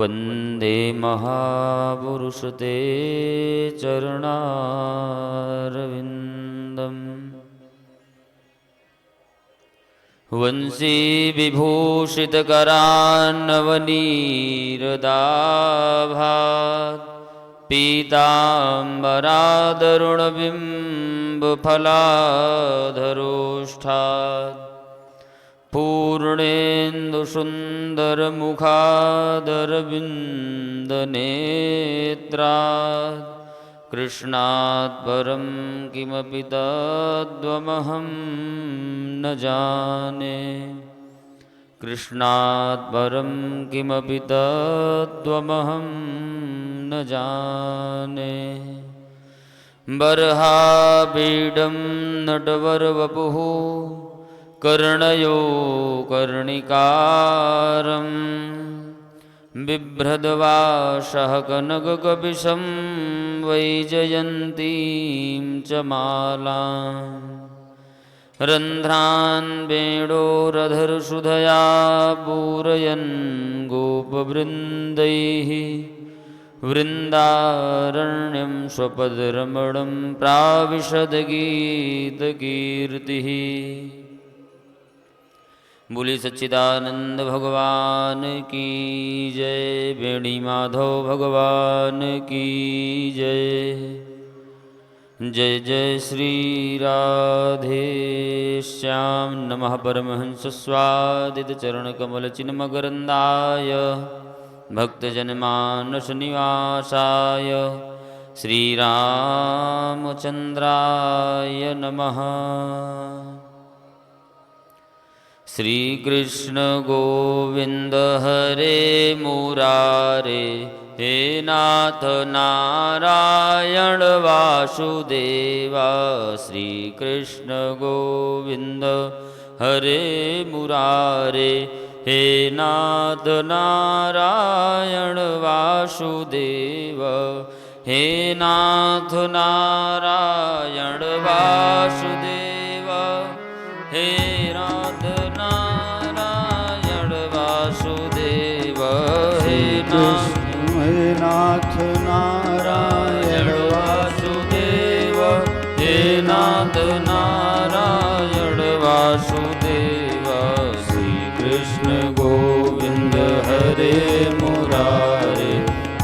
वंदे महापुरुष ते चरणारविंदम वंशी विभूषितकरान्नवनीरदाभात् पीताम्बरादरुणबिम्बफलाधरोष्ठात् पूर्णेन्दुसुन्दरमुखादरविन्दनेत्रात् कृष्णात् परं किमपि तद्वमहं न जाने। कृष्णात् परं किमपि तद्वमहं न जाने। बर्हापीडं नटवरवपुः कर्णयो कर्णिकारं बिभ्रद्वासः कनककपिशं वैजयन्तीं च मालाम् रन्ध्रान् वेणोरधरसुधया पूरयन् गोपवृन्दैः वृन्दारण्यं स्वपदरमणं प्राविशद्गीतकीर्तिः। बोली सच्चिदानंद भगवान की जय। वेणी माधव भगवान की जय। जय जय श्री राधे श्याम। नमः परमहंस स्वादित चरण कमल चिन्मकरंदाय भक्तजनमानस निवासाय श्रीरामचंद्राय नमः। श्री कृष्ण गोविंद हरे मुरारे हे नाथ नारायण वासुदेवा। श्री कृष्ण गोविंद हरे मुरारे हे नाथ नारायण वासुदेव। हे नाथ नारायण वासुदेव। हे नाथ नारायण वासुदेव। हे नाथ नारायण वासुदेव। हे नाथ नारायण वासुदेव। श्री कृष्ण गोविंद हरे मुरारे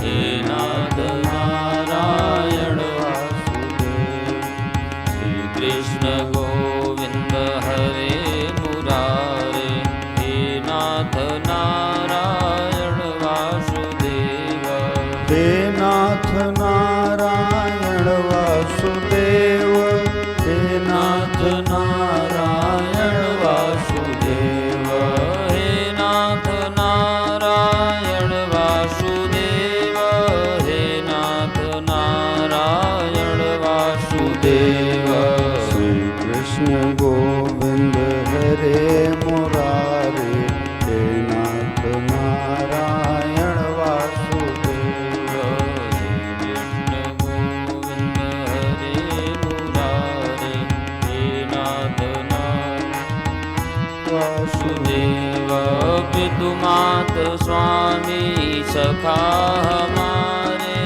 हे नाथ नारायण वासुदेव। श्री कृष्ण गोविंद हरे मुरारे हे नाथ नारायण वासुदेव। हे नाथ नारायण वासुदेव। हे नाथ नारायण वासुदेव। हे नाथ नारायण वासुदेव। हे नाथ नारायण वासुदेव। श्री कृष्ण गोविंद हरे मुरारे हे नाथ नारायण वासुदेव। कृष्ण गोविंद हरे मुरारे हे नाथ नारायण वासुदेव। पितु मात स्वामी सखा हमारे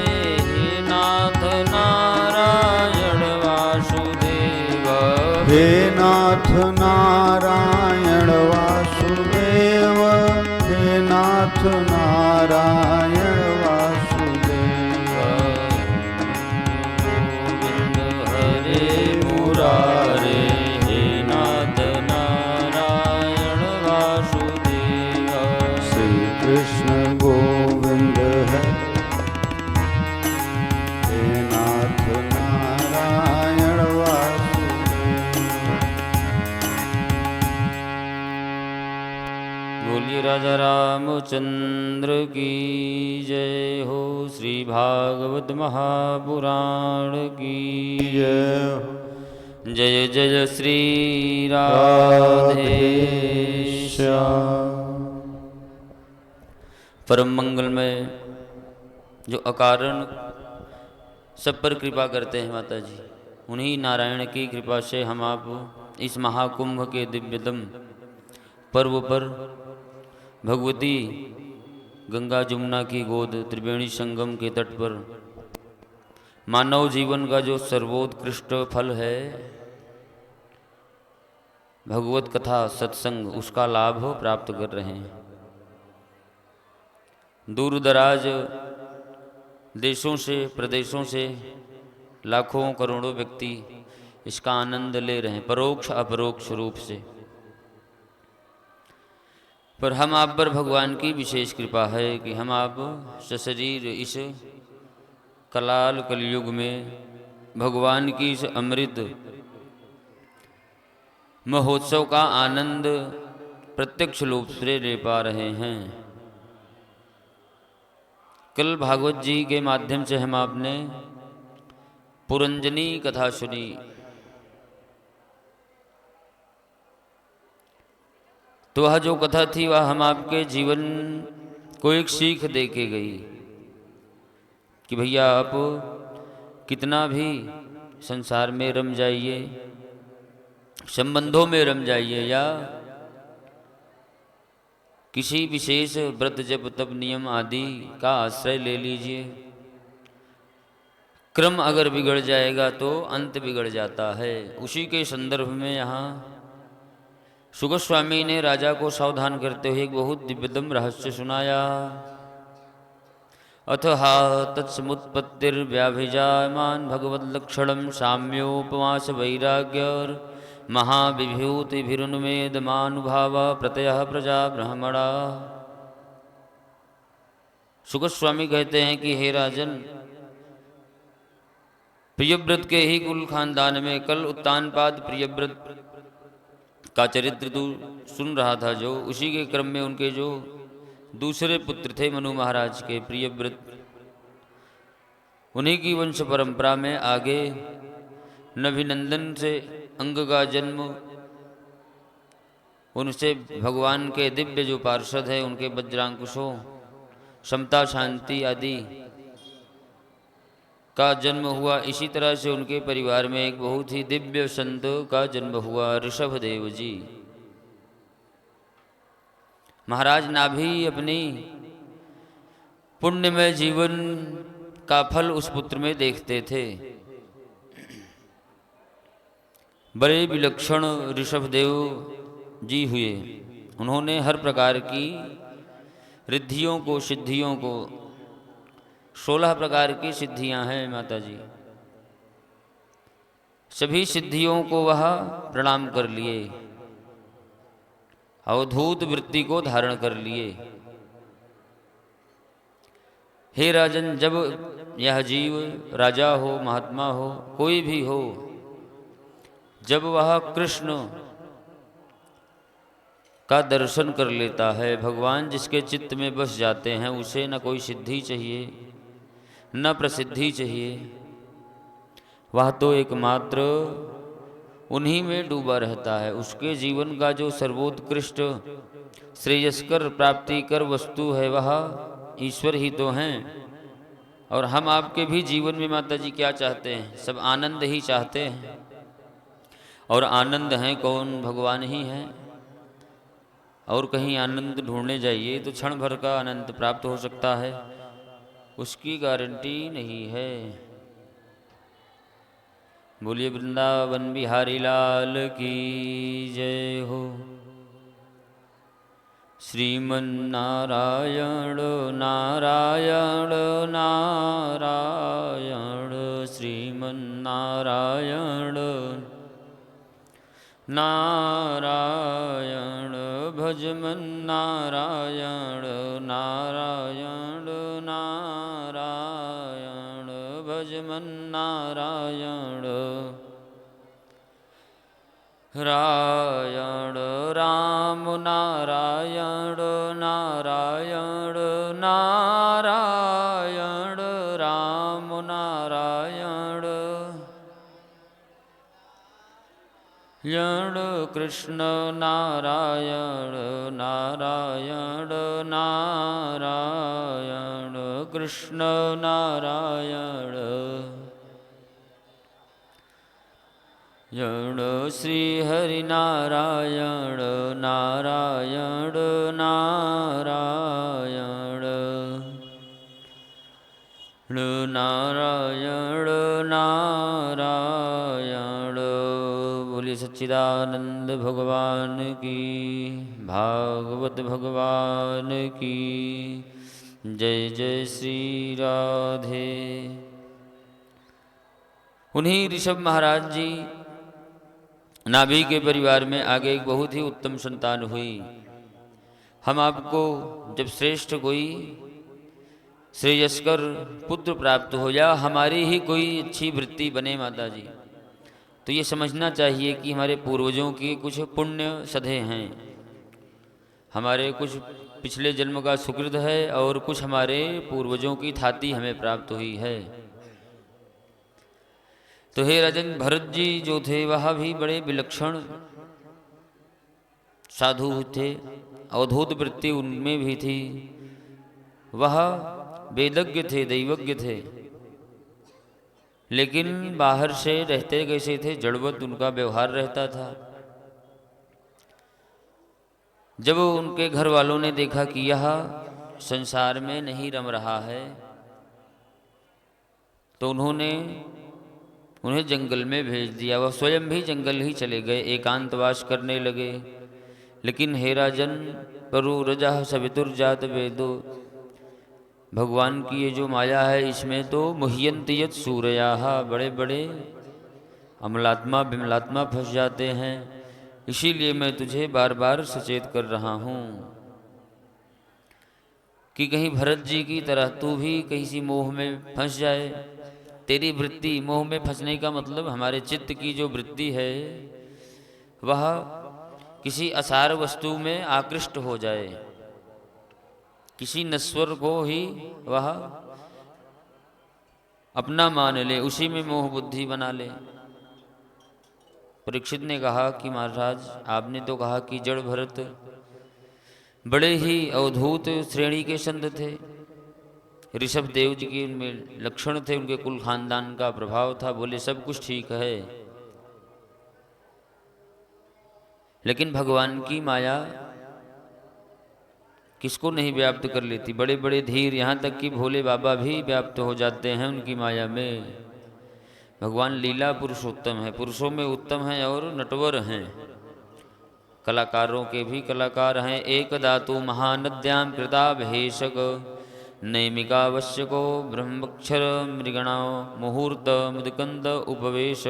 हे नाथ नारायण वासुदेव। हे नाथ नारायण वासुदेव। हे नाथ नारायण वासुदेव। गोविंद हरे मुरारे हे नाथ नारायण वासुदेव। श्री कृष्ण गोविंद हे नाथ नारायण वासुदेव। बोलिए राजा रामचंद्र की जय हो। श्री भागवत महापुराण की जय जय। जय श्री राधे श्याम। परम मंगलमय जो अकारण सब पर कृपा करते हैं माता जी, उन्हीं नारायण की कृपा से हम आप इस महाकुंभ के दिव्यतम पर्व पर भगवती गंगा जमुना की गोद त्रिवेणी संगम के तट पर मानव जीवन का जो सर्वोत्कृष्ट फल है भगवत कथा सत्संग, उसका लाभ प्राप्त कर रहे हैं। दूर दराज देशों से प्रदेशों से लाखों करोड़ों व्यक्ति इसका आनंद ले रहे हैं परोक्ष अपरोक्ष रूप से। पर हम आप पर भगवान की विशेष कृपा है कि हम आप सशरीर इस कलाल कलयुग में भगवान की इस अमृत महोत्सव का आनंद प्रत्यक्ष रूप से ले पा रहे हैं। कल भागवत जी के माध्यम से हम आपने पुरंजनी कथा सुनी। तो वह जो कथा थी वह हम आपके जीवन को एक सीख दे के गई कि भैया आप कितना भी संसार में रम जाइए, संबंधों में रम जाइए या किसी विशेष व्रत जप तप नियम आदि का आश्रय ले लीजिए, क्रम अगर बिगड़ जाएगा तो अंत बिगड़ जाता है। उसी के संदर्भ में यहाँ सुगत स्वामी ने राजा को सावधान करते हुए एक बहुत दिव्यतम रहस्य सुनाया। अथ हा तत्समुत्पत्तिर्व्याभिजायमान भगवद्लक्षणं साम्योपमास वैराग्यर महाविभूतिभिरुन्मेदमानुभाव प्रत्यय प्रजा ब्राह्मणा। सुगत स्वामी कहते हैं कि हे राजन, प्रियव्रत के ही कुल खानदान में कल उत्तानपाद प्रियव्रत का चरित्र तू सुन रहा था, जो उसी के क्रम में उनके जो दूसरे पुत्र थे मनु महाराज के प्रियव्रत, उन्हीं की वंश परंपरा में आगे नभिनंदन से अंग का जन्म, उनसे भगवान के दिव्य जो पार्षद है उनके वज्रांकुशों समता शांति आदि का जन्म हुआ। इसी तरह से उनके परिवार में एक बहुत ही दिव्य संत का जन्म हुआ, ऋषभ देव जी महाराज। नाभि अपनी पुण्यमय जीवन का फल उस पुत्र में देखते थे। बड़े विलक्षण ऋषभ देव जी हुए। उन्होंने हर प्रकार की रिद्धियों को सिद्धियों को, 16 प्रकार की सिद्धियां हैं माता जी, सभी सिद्धियों को वह प्रणाम कर लिए, अवधूत वृत्ति को धारण कर लिए। हे राजन, जब यह जीव राजा हो महात्मा हो कोई भी हो, जब वह कृष्ण का दर्शन कर लेता है, भगवान जिसके चित्त में बस जाते हैं, उसे न कोई सिद्धि चाहिए न प्रसिद्धि चाहिए। वह तो एकमात्र उन्हीं में डूबा रहता है। उसके जीवन का जो सर्वोत्कृष्ट श्रेयस्कर प्राप्तिकर वस्तु है वह ईश्वर ही तो हैं। और हम आपके भी जीवन में माता जी क्या चाहते हैं? सब आनंद ही चाहते हैं। और आनंद हैं कौन? भगवान ही हैं। और कहीं आनंद ढूंढने जाइए तो क्षण भर का आनंद प्राप्त हो सकता है, उसकी गारंटी नहीं है। बोलिए वृंदावन बिहारी लाल की जय हो। श्रीमन नारायण नारायण नारायण, श्रीमन नारायण नारायण, भजमन नारायण नारायण नारायण, भजमन नारायण रायण राम नारायण नारायण नारायण राम नारायण यण कृष्ण नारायण नारायण नारायण कृष्ण नारायण यण श्री हरि नारायण नारायण नारायण नारायण नारायण। बोलिए सच्चिदानंद भगवान की, भागवत भगवान की जय। जय श्री राधे। उन्हीं ऋषभ महाराज जी नाभि के परिवार में आगे एक बहुत ही उत्तम संतान हुई। हम आपको जब श्रेष्ठ कोई श्रेयस्कर पुत्र प्राप्त हो या हमारी ही कोई अच्छी वृत्ति बने माता जी, तो ये समझना चाहिए कि हमारे पूर्वजों की कुछ पुण्य सधे हैं, हमारे कुछ पिछले जन्म का सुकृत है और कुछ हमारे पूर्वजों की थाती हमें प्राप्त हुई है। तो हे राजन, भरत जी जो थे वह भी बड़े विलक्षण साधु थे, अवधूत वृत्ति उनमें भी थी। वह वेदज्ञ थे, दैवज्ञ थे, लेकिन बाहर से रहते कैसे थे, जड़वत उनका व्यवहार रहता था। जब उनके घर वालों ने देखा कि यह संसार में नहीं रम रहा है, तो उन्होंने उन्हें जंगल में भेज दिया। वह स्वयं भी जंगल ही चले गए, एकांतवास करने लगे। लेकिन हे राजन, परु रजा सवितुर्जात वेदो, भगवान की ये जो माया है इसमें तो मुह्यन्ति यत् सूरयाः, बड़े बड़े अमलात्मा विमलात्मा फंस जाते हैं। इसीलिए मैं तुझे बार बार सचेत कर रहा हूँ कि कहीं भरत जी की तरह तू भी किसी मोह में फंस जाए। तेरी वृत्ति, मोह में फंसने का मतलब हमारे चित्त की जो वृत्ति है वह किसी असार वस्तु में आकृष्ट हो जाए, किसी नश्वर को ही वह अपना मान ले, उसी में मोह बुद्धि बना ले। परीक्षित ने कहा कि महाराज, आपने तो कहा कि जड़ भरत बड़े ही अवधूत श्रेणी के संत थे, ऋषभ देव जी के उनमें लक्षण थे, उनके कुल खानदान का प्रभाव था। बोले सब कुछ ठीक है, लेकिन भगवान की माया किसको नहीं व्याप्त कर लेती। बड़े बड़े धीर, यहाँ तक कि भोले बाबा भी व्याप्त हो जाते हैं उनकी माया में। भगवान लीला पुरुषोत्तम है, पुरुषों में उत्तम है और नटवर हैं, कलाकारों के भी कलाकार हैं। एक धातु महानद्याम कृताभेशक नैमिकावश्यको ब्रह्मक्षर मृगणा मुहूर्त मुदकंद उपवेश।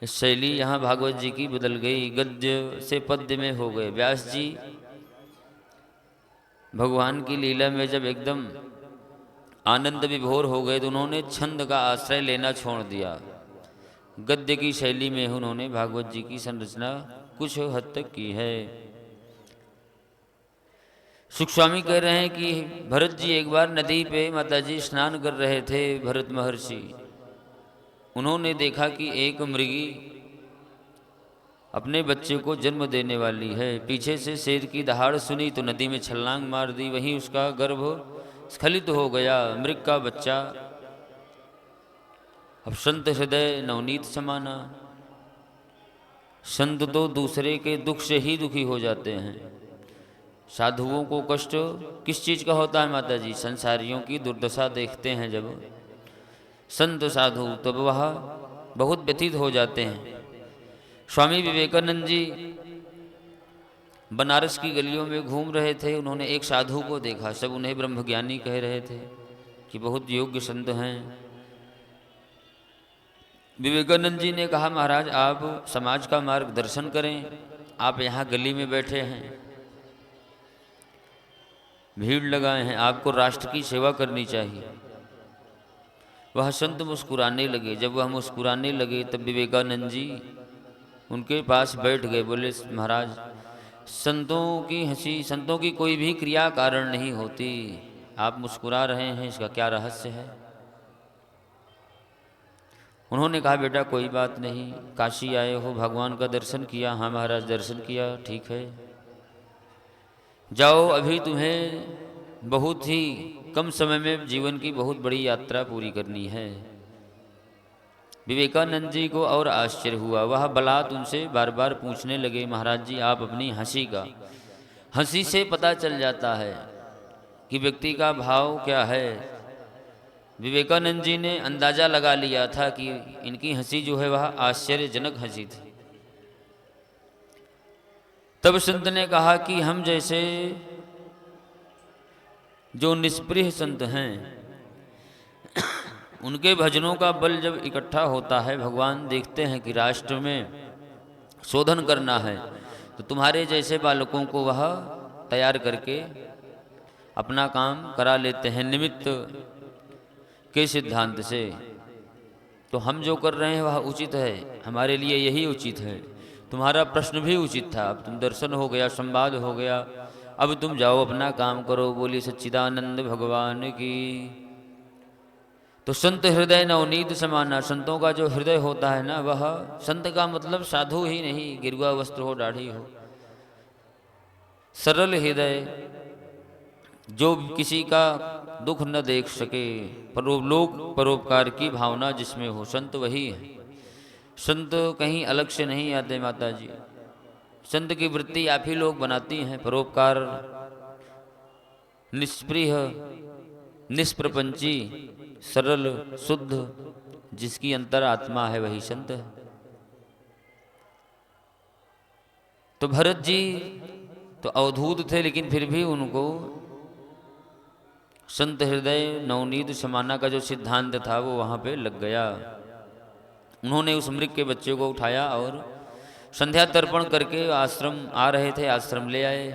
शैली यहाँ भागवत जी की बदल गई, गद्य से पद्य में हो गए। व्यास जी भगवान की लीला में जब एकदम आनंद विभोर हो गए तो उन्होंने छंद का आश्रय लेना छोड़ दिया। गद्य की शैली में उन्होंने भागवत जी की संरचना कुछ हद तक की है। सुख स्वामी कह रहे हैं कि भरत जी एक बार नदी पे माता जी स्नान कर रहे थे, भरत महर्षि। उन्होंने देखा कि एक मृगी अपने बच्चे को जन्म देने वाली है। पीछे से शेर की दहाड़ सुनी तो नदी में छलांग मार दी, वहीं उसका गर्भ स्खलित हो गया, मृग का बच्चा। अब संत हृदय नवनीत समाना, संत तो दूसरे के दुख से ही दुखी हो जाते हैं। साधुओं को कष्ट किस चीज़ का होता है माता जी? संसारियों की दुर्दशा देखते हैं जब संत साधु, तब वह बहुत व्यथित हो जाते हैं। स्वामी विवेकानंद जी बनारस की गलियों में घूम रहे थे, उन्होंने एक साधु को देखा। सब उन्हें ब्रह्मज्ञानी कह रहे थे कि बहुत योग्य संत हैं। विवेकानंद जी ने कहा, महाराज आप समाज का मार्गदर्शन करें, आप यहाँ गली में बैठे हैं, भीड़ लगाए हैं, आपको राष्ट्र की सेवा करनी चाहिए। वह संत मुस्कुराने लगे। जब वह मुस्कुराने लगे तब विवेकानंद जी उनके पास बैठ गए। बोले, महाराज संतों की हंसी, संतों की कोई भी क्रिया कारण नहीं होती, आप मुस्कुरा रहे हैं, इसका क्या रहस्य है? उन्होंने कहा, बेटा कोई बात नहीं, काशी आए हो, भगवान का दर्शन किया? हाँ महाराज दर्शन किया। ठीक है, जाओ, अभी तुम्हें बहुत ही कम समय में जीवन की बहुत बड़ी यात्रा पूरी करनी है। विवेकानंद जी को और आश्चर्य हुआ। वह बलात् उनसे बार बार पूछने लगे, महाराज जी आप अपनी हंसी से पता चल जाता है कि व्यक्ति का भाव क्या है। विवेकानंद जी ने अंदाजा लगा लिया था कि इनकी हंसी जो है वह आश्चर्यजनक हंसी थी। तब संत ने कहा कि हम जैसे जो निष्प्रिय संत हैं उनके भजनों का बल जब इकट्ठा होता है, भगवान देखते हैं कि राष्ट्र में शोधन करना है, तो तुम्हारे जैसे बालकों को वह तैयार करके अपना काम करा लेते हैं निमित्त के सिद्धांत से। तो हम जो कर रहे हैं वह उचित है, हमारे लिए यही उचित है। तुम्हारा प्रश्न भी उचित था, अब तुम दर्शन हो गया, संवाद हो गया, अब तुम जाओ अपना काम करो। बोली सच्चिदानंद भगवान की। तो संत हृदय नवनीत समाना, संतों का जो हृदय होता है ना, वह संत का मतलब साधु ही नहीं, गिरुआ वस्त्र हो, दाढ़ी हो, सरल हृदय जो किसी का दुख न देख सके, लोक परोपकार की भावना जिसमें हो, संत वही है। संत कहीं अलग से नहीं आते माता जी, संत की वृत्ति आप ही लोग बनाती हैं। परोपकार, निष्प्रिय, निष्प्रपंची, सरल, शुद्ध जिसकी अंतर आत्मा है वही संत है। तो भरत जी तो अवधूत थे, लेकिन फिर भी उनको संत हृदय नवनीत समाना का जो सिद्धांत था वो वहाँ पे लग गया। उन्होंने उस मृग के बच्चे को उठाया और संध्या तर्पण करके आश्रम आ रहे थे, आश्रम ले आए।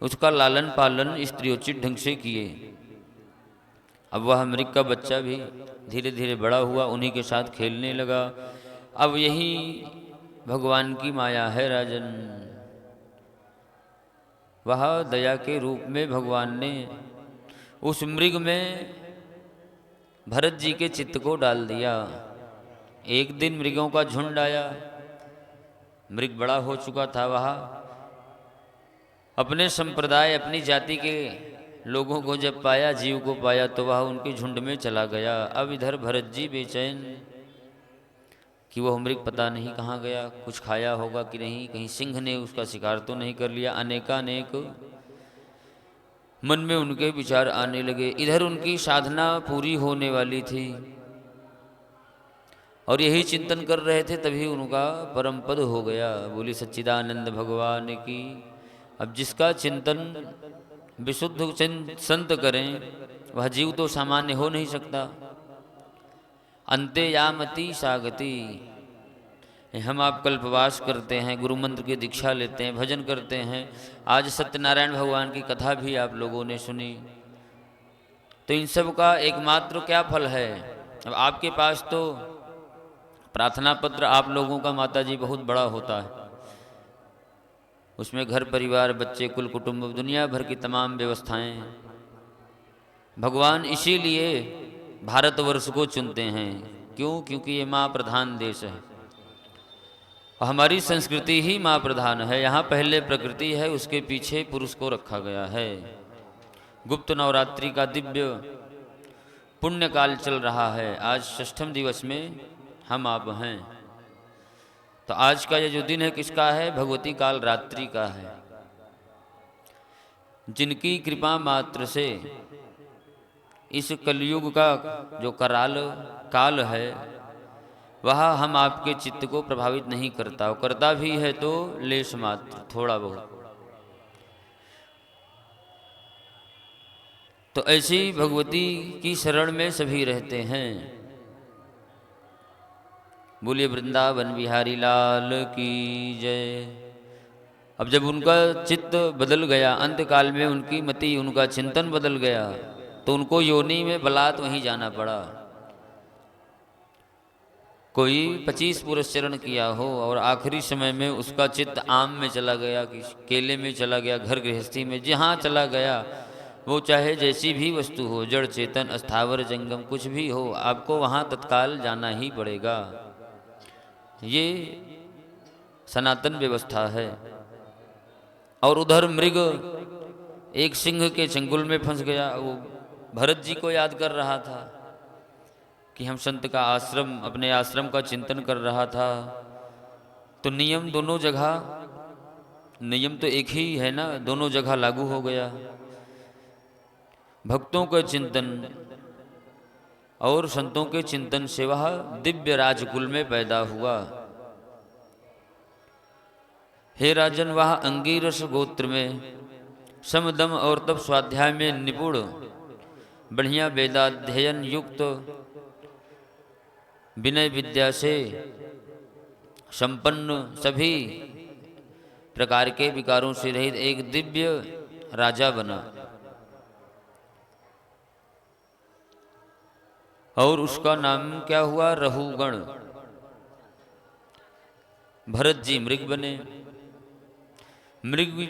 उसका लालन पालन स्त्रियोचित ढंग से किए। अब वह मृग का बच्चा भी धीरे धीरे बड़ा हुआ, उन्हीं के साथ खेलने लगा। अब यही भगवान की माया है राजन। वह दया के रूप में भगवान ने उस मृग में भरत जी के चित्त को डाल दिया। एक दिन मृगों का झुंड आया, मृग बड़ा हो चुका था, वह अपने संप्रदाय, अपनी जाति के लोगों को जब पाया, जीव को पाया, तो वह उनके झुंड में चला गया। अब इधर भरत जी बेचैन कि वह मृग पता नहीं कहाँ गया, कुछ खाया होगा कि नहीं, कहीं सिंह ने उसका शिकार तो नहीं कर लिया। अनेकानेक मन में उनके विचार आने लगे। इधर उनकी साधना पूरी होने वाली थी और यही चिंतन कर रहे थे, तभी उनका परम पद हो गया। बोली सच्चिदानंद भगवान की। अब जिसका चिंतन विशुद्ध संत करें, वह जीव तो सामान्य हो नहीं सकता। अंते यामति सागति। हम आप कल्पवास करते हैं, गुरु मंत्र की दीक्षा लेते हैं, भजन करते हैं। आज सत्यनारायण भगवान की कथा भी आप लोगों ने सुनी। तो इन सब का एकमात्र क्या फल है? अब आपके पास तो प्रार्थना पत्र आप लोगों का माता जी बहुत बड़ा होता है, उसमें घर परिवार, बच्चे, कुल कुटुंब, दुनिया भर की तमाम व्यवस्थाएं। भगवान इसीलिए भारतवर्ष को चुनते हैं। क्यों? क्योंकि ये माँ प्रधान देश है। हमारी संस्कृति ही माँ प्रधान है। यहाँ पहले प्रकृति है, उसके पीछे पुरुष को रखा गया है। गुप्त नवरात्रि का दिव्य पुण्य काल चल रहा है। आज षष्ठम दिवस में हम आप हैं। तो आज का ये जो दिन है किसका है? भगवती काल रात्रि का है। जिनकी कृपा मात्र से इस कलयुग का जो कराल काल है वह हम आपके चित्त को प्रभावित नहीं करता, और करता भी है तो लेश मात्र, थोड़ा बहुत। तो ऐसी भगवती की शरण में सभी रहते हैं। बोलिए वृंदावन बिहारी लाल की जय। अब जब उनका चित्त बदल गया, अंत काल में उनकी मति, उनका चिंतन बदल गया, तो उनको योनि में बलात् वहीं जाना पड़ा। कोई 25 पुरस्चरण किया हो और आखिरी समय में उसका चित्त आम में चला गया, कि केले में चला गया, घर गृहस्थी में जहाँ चला गया, वो चाहे जैसी भी वस्तु हो, जड़ चेतन अस्थावर जंगम कुछ भी हो, आपको वहाँ तत्काल जाना ही पड़ेगा। ये सनातन व्यवस्था है। और उधर मृग एक सिंह के चंगुल में फंस गया। वो भरत जी को याद कर रहा था कि हम संत का आश्रम, अपने आश्रम का चिंतन कर रहा था। तो नियम दोनों जगह नियम तो एक ही है ना, दोनों जगह लागू हो गया। भक्तों का चिंतन और संतों के चिंतन से वह दिव्य राजकुल में पैदा हुआ। हे राजन, वह अंगीरस गोत्र में समदम और तप स्वाध्याय में निपुण, बढ़िया वेदाध्ययन युक्त, विनय विद्या से संपन्न, सभी प्रकार के विकारों से रहित एक दिव्य राजा बना। और उसका नाम क्या हुआ? रहुगण। भरत जी मृग बने। मृग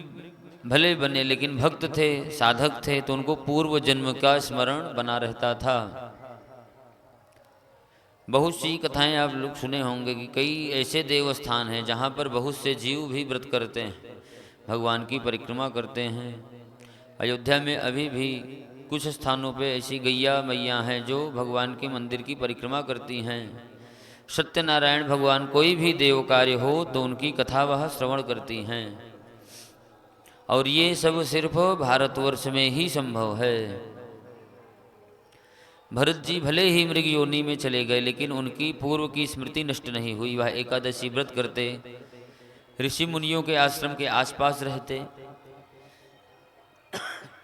भले बने लेकिन भक्त थे, साधक थे, तो उनको पूर्व जन्म का स्मरण बना रहता था। बहुत सी कथाएं आप लोग सुने होंगे कि कई ऐसे देवस्थान हैं जहाँ पर बहुत से जीव भी व्रत करते हैं, भगवान की परिक्रमा करते हैं। अयोध्या में अभी भी कुछ स्थानों पे ऐसी गैया मैया हैं जो भगवान के मंदिर की परिक्रमा करती हैं। सत्यनारायण भगवान कोई भी देव कार्य हो तो उनकी कथा वह श्रवण करती हैं। और ये सब सिर्फ भारतवर्ष में ही संभव है। भरत जी भले ही मृग योनि में चले गए लेकिन उनकी पूर्व की स्मृति नष्ट नहीं हुई। वह एकादशी व्रत करते, ऋषि मुनियों के आश्रम के आसपास रहते,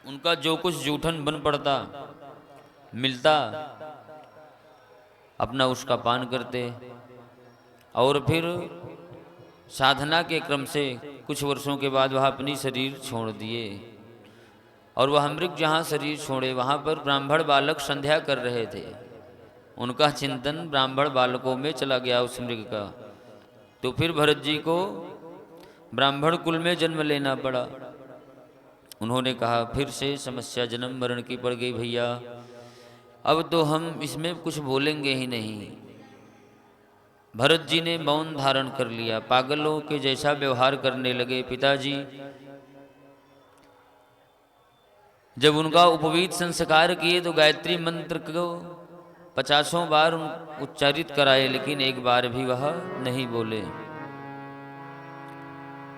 उनका जो कुछ जूठन बन पड़ता मिलता अपना उसका पान करते, और फिर साधना के क्रम से कुछ वर्षों के बाद वह अपनी शरीर छोड़ दिए। और वह मृग जहाँ शरीर छोड़े वहाँ पर ब्राह्मण बालक संध्या कर रहे थे। उनका चिंतन ब्राह्मण बालकों में चला गया उस मृग का। तो फिर भरत जी को ब्राह्मण कुल में जन्म लेना पड़ा। उन्होंने कहा फिर से समस्या जन्म मरण की पड़ गई भैया, अब तो हम इसमें कुछ बोलेंगे ही नहीं। भरत जी ने मौन धारण कर लिया, पागलों के जैसा व्यवहार करने लगे। पिताजी जब उनका उपवीत संस्कार किए तो गायत्री मंत्र को 50 बार उच्चारित कराए, लेकिन एक बार भी वह नहीं बोले।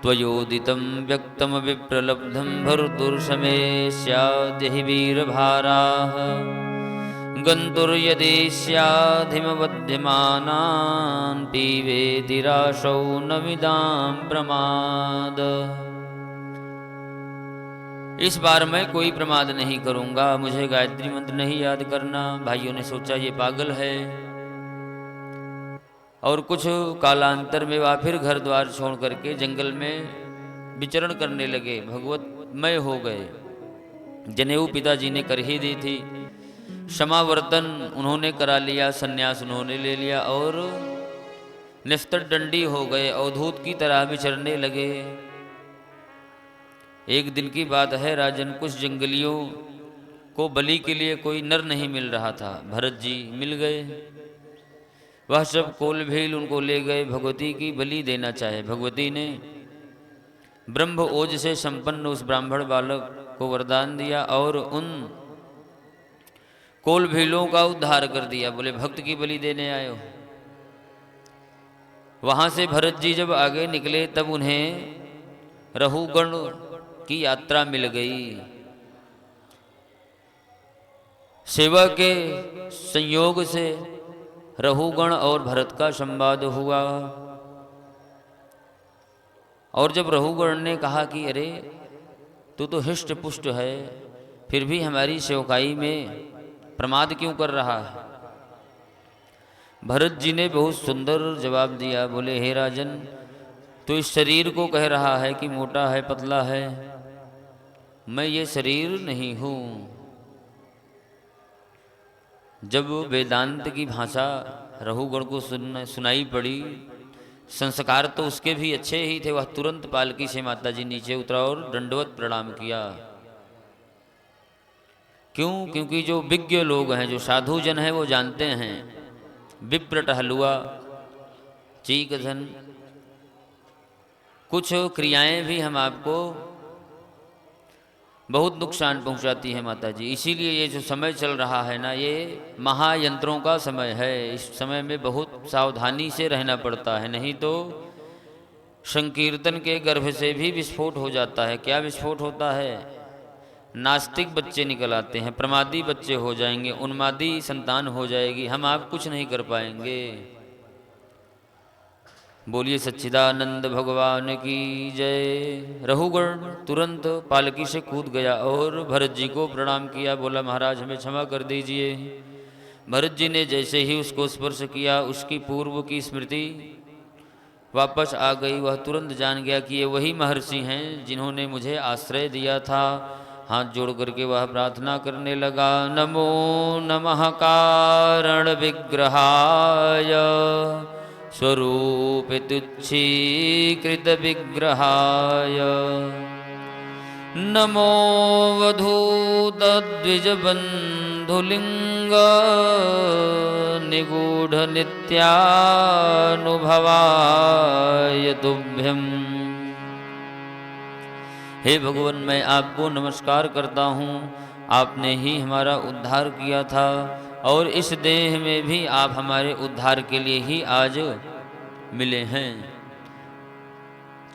त्वयोदितं व्यक्तम विप्रलब्धं भर्तुर्षमे स्याद्हि वीरभाराः गन्तुर्यदि स्याद्हिमवध्यमानान् पीवेतिराशौ नमिदां प्रमाद। इस बार मैं कोई प्रमाद नहीं करूंगा, मुझे गायत्री मंत्र नहीं याद करना। भाइयों ने सोचा ये पागल है, और कुछ कालांतर में वह फिर घर द्वार छोड़ करके जंगल में विचरण करने लगे, भगवतमय हो गए। जनेऊ पिताजी ने कर ही दी थी, क्षमावर्तन उन्होंने करा लिया, सन्यास उन्होंने ले लिया, और निस्तर दंडी हो गए, अवधूत की तरह विचरने लगे। एक दिन की बात है राजन, कुछ जंगलियों को बलि के लिए कोई नर नहीं मिल रहा था। भरत जी मिल गए। वह सब कोल भील उनको ले गए, भगवती की बलि देना चाहे। भगवती ने ब्रह्म ओज से संपन्न उस ब्राह्मण बालक को वरदान दिया और उन कोल भीलों का उद्धार कर दिया। बोले भक्त की बलि देने आए हो। वहां से भरत जी जब आगे निकले तब उन्हें रहुगण की यात्रा मिल गई। सेवा के संयोग से रहुगण और भरत का संवाद हुआ। और जब रहुगण ने कहा कि अरे तू तो हिष्ट पुष्ट है, फिर भी हमारी सेवकाई में प्रमाद क्यों कर रहा है? भरत जी ने बहुत सुंदर जवाब दिया। बोले हे राजन, तो इस शरीर को कह रहा है कि मोटा है, पतला है, मैं ये शरीर नहीं हूँ। जब वेदांत की भाषा रहुगण को सुनाई पड़ी, संस्कार तो उसके भी अच्छे ही थे, वह तुरंत पालकी से माताजी नीचे उतरा और दंडवत प्रणाम किया। क्यों? क्योंकि जो विज्ञ लोग हैं, जो साधु जन हैं, वो जानते हैं विप्र टहलुआ, चीक धन, कुछ क्रियाएं भी हम आपको बहुत नुकसान पहुंचाती है माता जी। इसीलिए ये जो समय चल रहा है ना, ये महायंत्रों का समय है। इस समय में बहुत सावधानी से रहना पड़ता है, नहीं तो संकीर्तन के गर्भ से भी विस्फोट हो जाता है। क्या विस्फोट होता है? नास्तिक बच्चे निकल आते हैं, प्रमादी बच्चे हो जाएंगे, उन्मादी संतान हो जाएगी, हम आप कुछ नहीं कर पाएंगे। बोलिए सच्चिदानंद भगवान की जय। रहुगण तुरंत पालकी से कूद गया और भरत जी को प्रणाम किया, बोला महाराज हमें क्षमा कर दीजिए। भरत जी ने जैसे ही उसको स्पर्श किया, उसकी पूर्व की स्मृति वापस आ गई। वह तुरंत जान गया कि ये वही महर्षि हैं जिन्होंने मुझे आश्रय दिया था। हाथ जोड़ करके वह प्रार्थना करने लगा, नमो नमः कारण विग्रहाय स्वरूप तुच्छीकृत विग्रहाय, नमो वधूत द्विज बंधुलिंग निगूढ़ नित्यानुभवाय तुभ्यम्। हे भगवान, मैं आपको नमस्कार करता हूँ। आपने ही हमारा उद्धार किया था और इस देह में भी आप हमारे उद्धार के लिए ही आज मिले हैं।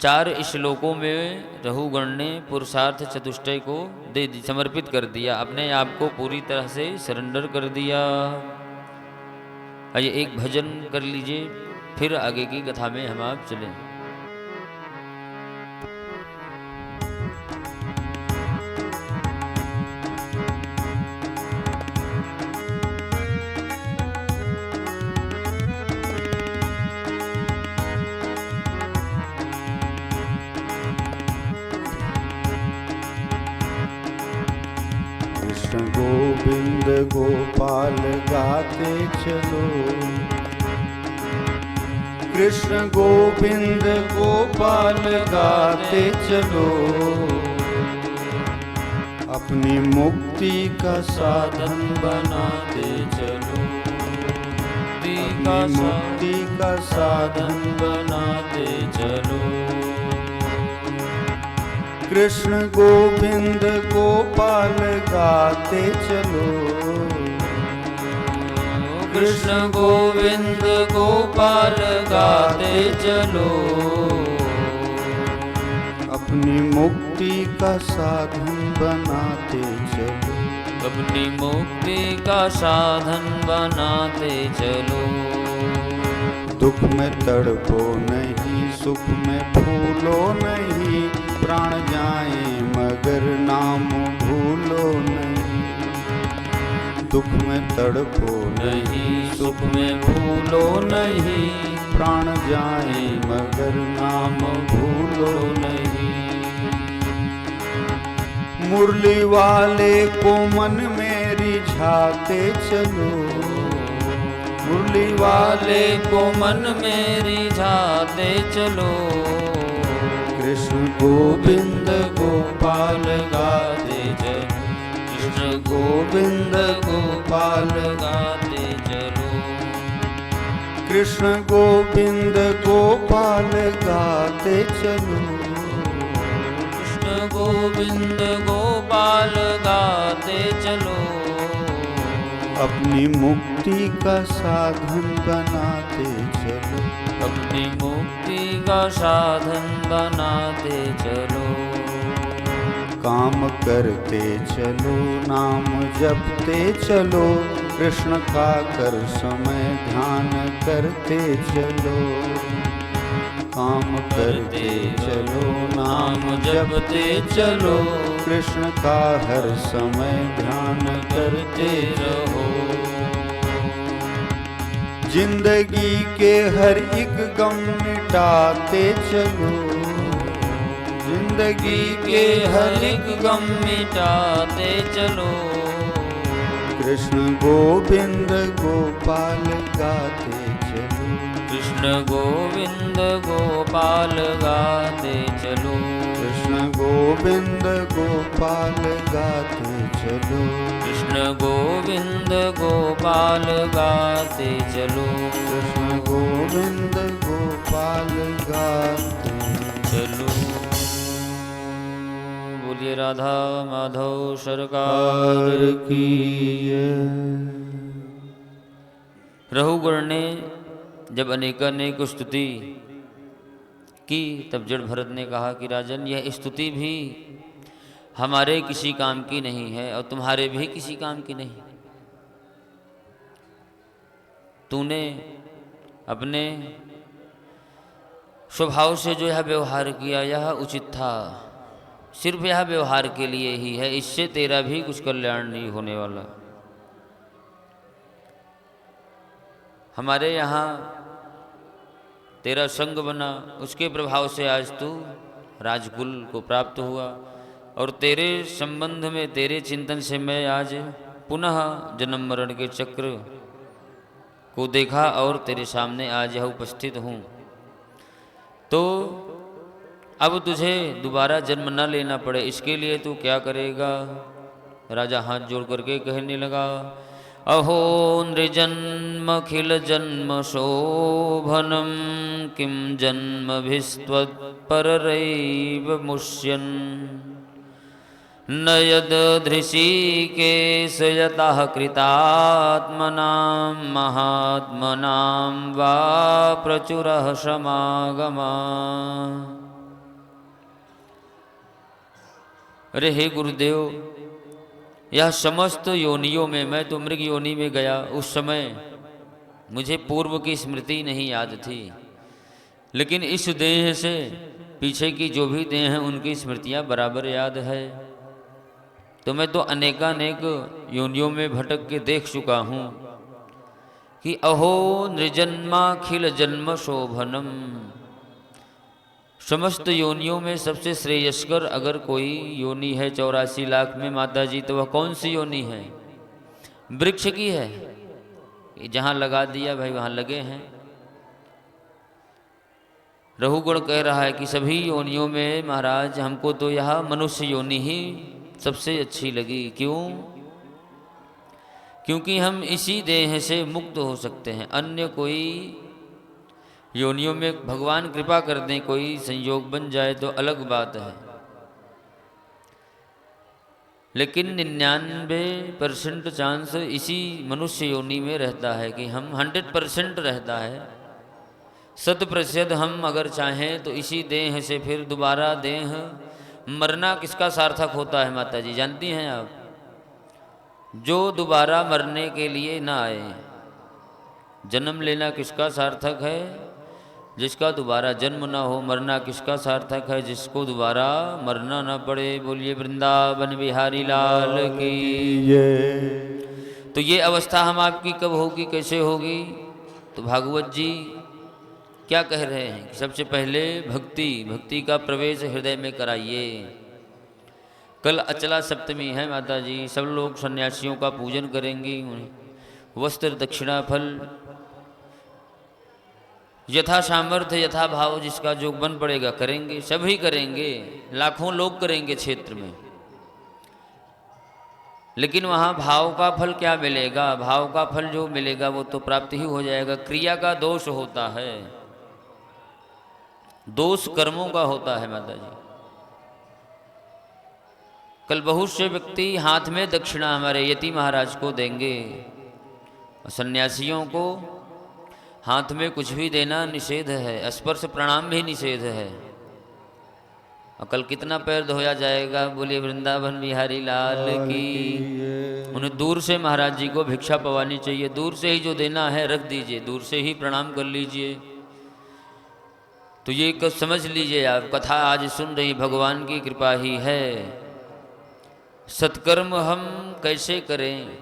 4 श्लोकों में रहुगण ने पुरुषार्थ चतुष्टय को समर्पित कर दिया, अपने आप को पूरी तरह से सरेंडर कर दिया। आइए एक भजन कर लीजिए, फिर आगे की कथा में हम आप चलें। कृष्ण गोविंद गोपाल गाते चलो, कृष्ण गोविंद गोपाल गाते चलो, अपनी मुक्ति का साधन बनाते चलो, अपनी मुक्ति का साधन बनाते चलो। कृष्ण गोविंद गोपाल गाते चलो, कृष्ण गोविंद गोपाल गाते चलो, अपनी मुक्ति का साधन बनाते चलो, अपनी मुक्ति का साधन बनाते चलो। दुख में तड़पो नहीं, सुख में फूलो नहीं, प्राण जाए मगर नाम भूलो नहीं। दुख में तड़पो नहीं, सुख में भूलो नहीं, प्राण जाए मगर नाम भूलो नहीं। मुरली वाले को मन में रिझाते चलो, मुरली वाले को मन में रिझाते चलो, कृष्ण गोविंद गोपाल गाते चलो, कृष्ण गोविंद गोपाल गाते चलो, कृष्ण गोविंद गोपाल गाते चलो, कृष्ण गोविंद गोपाल गाते चलो, अपनी मुक्ति का साधन बनाते चलो, अपनी मुक्ति का साधन बनाते चलो। काम करते चलो, नाम जपते चलो, कृष्ण का कर समय ध्यान करते चलो। काम करते चलो, नाम जपते चलो, कृष्ण का हर समय ध्यान करते रहो। जिंदगी के हर एक गम मिटाते चलो, जिंदगी के हर एक गम मिटाते चलो, कृष्ण गोविंद गोपाल गाते चलो, कृष्ण गोविंद गोपाल गाते चलो, कृष्ण गोविंद गोपाल गाते चलो, कृष्ण गोविंद गोपाल गाते चलो, कृष्ण गोविंद गोपाल गाते चलो। बोलिए राधा माधव सरकार की रहुगण ने जब अनेकानेक स्तुति की। तब जड़ भरत ने कहा कि राजन, यह स्तुति भी हमारे किसी काम की नहीं है और तुम्हारे भी किसी काम की नहीं। तूने अपने स्वभाव से जो यह व्यवहार किया यह उचित था, सिर्फ यह व्यवहार के लिए ही है, इससे तेरा भी कुछ कल्याण नहीं होने वाला। हमारे यहाँ तेरा संग बना, उसके प्रभाव से आज तू राजकुल को प्राप्त हुआ और तेरे संबंध में, तेरे चिंतन से मैं आज पुनः जन्म मरण के चक्र को देखा और तेरे सामने आज यह उपस्थित हूँ। तो अब तुझे दोबारा जन्म न लेना पड़े, इसके लिए तू क्या करेगा? राजा हाथ जोड़ करके कहने लगा, अहो नृजन्मखिल जन्म शोभनम किम जन्मभिस्त्वत्पररैव मुष्यन् न यदधृषिकेश यतः कृतात्मनां महात्मनां वा प्रचुरः समागमा। अरे हे गुरुदेव, यह समस्त योनियों में, मैं तो मृग योनि में गया, उस समय मुझे पूर्व की स्मृति नहीं याद थी, लेकिन इस देह से पीछे की जो भी देह हैं उनकी स्मृतियां बराबर याद है। तो मैं तो अनेकानेक योनियों में भटक के देख चुका हूँ कि अहो नृजन्माखिल जन्म शोभनम, समस्त योनियों में सबसे श्रेयस्कर अगर कोई योनि है 84 लाख में माता जी, तो वह कौन सी योनि है? वृक्ष की है। जहाँ लगा दिया भाई वहाँ लगे हैं। रघुगण कह रहा है कि सभी योनियों में महाराज हमको तो यह मनुष्य योनि ही सबसे अच्छी लगी। क्यों? क्योंकि हम इसी देह से मुक्त हो सकते हैं। अन्य कोई योनियों में भगवान कृपा कर दें, कोई संयोग बन जाए तो अलग बात है, लेकिन 99% चांस इसी मनुष्य योनि में रहता है कि हम 100% रहता है। 100% हम अगर चाहें तो इसी देह से फिर दोबारा देह मरना किसका सार्थक होता है माता जी, जानती हैं आप? जो दोबारा मरने के लिए ना आए। जन्म लेना किसका सार्थक है? जिसका दोबारा जन्म ना हो। मरना किसका सार्थक है? जिसको दोबारा मरना ना पड़े। बोलिए वृंदावन बिहारी लाल की। तो ये अवस्था हम आपकी कब होगी, कैसे होगी? तो भागवत जी क्या कह रहे हैं कि सबसे पहले भक्ति का प्रवेश हृदय में कराइए। कल अचला सप्तमी है माता जी, सब लोग सन्यासियों का पूजन करेंगे, वस्त्र दक्षिणा फल यथा सामर्थ्य यथा भाव जिसका जो बन पड़ेगा करेंगे, सभी करेंगे, लाखों लोग करेंगे क्षेत्र में। लेकिन वहाँ भाव का फल क्या मिलेगा? भाव का फल जो मिलेगा वो तो प्राप्त ही हो जाएगा। क्रिया का दोष होता है, दोष कर्मों का होता है माता जी। कल बहुत से व्यक्ति हाथ में दक्षिणा हमारे यति महाराज को देंगे, सन्यासियों को हाथ में कुछ भी देना निषेध है, स्पर्श प्रणाम भी निषेध है। और कल कितना पैर धोया जाएगा? बोलिए वृंदावन बिहारी लाल की। उन्हें दूर से महाराज जी को भिक्षा पवानी चाहिए, दूर से ही जो देना है रख दीजिए, दूर से ही प्रणाम कर लीजिए। तो ये समझ लीजिए आप, कथा आज सुन रही भगवान की कृपा ही है। सत्कर्म हम कैसे करें?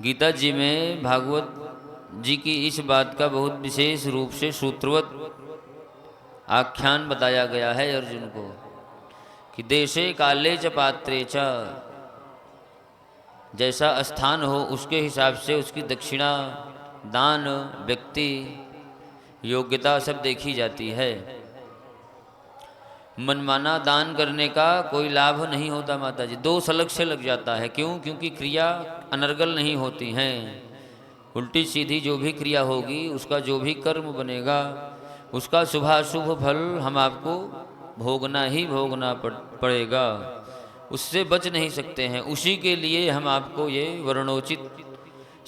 गीता जी में भागवत जी की इस बात का बहुत विशेष रूप से सूत्रवत आख्यान बताया गया है अर्जुन को कि देशे काले च पात्रे च, जैसा स्थान हो उसके हिसाब से उसकी दक्षिणा, दान, व्यक्ति, योग्यता सब देखी जाती है। मनमाना दान करने का कोई लाभ नहीं होता माता जी, दोष अलग से लग जाता है। क्यों? क्योंकि क्रिया अनर्गल नहीं होती हैं। उल्टी सीधी जो भी क्रिया होगी, उसका जो भी कर्म बनेगा, उसका शुभाशुभ फल हम आपको भोगना ही भोगना पड़ेगा, उससे बच नहीं सकते हैं। उसी के लिए हम आपको ये वर्णोचित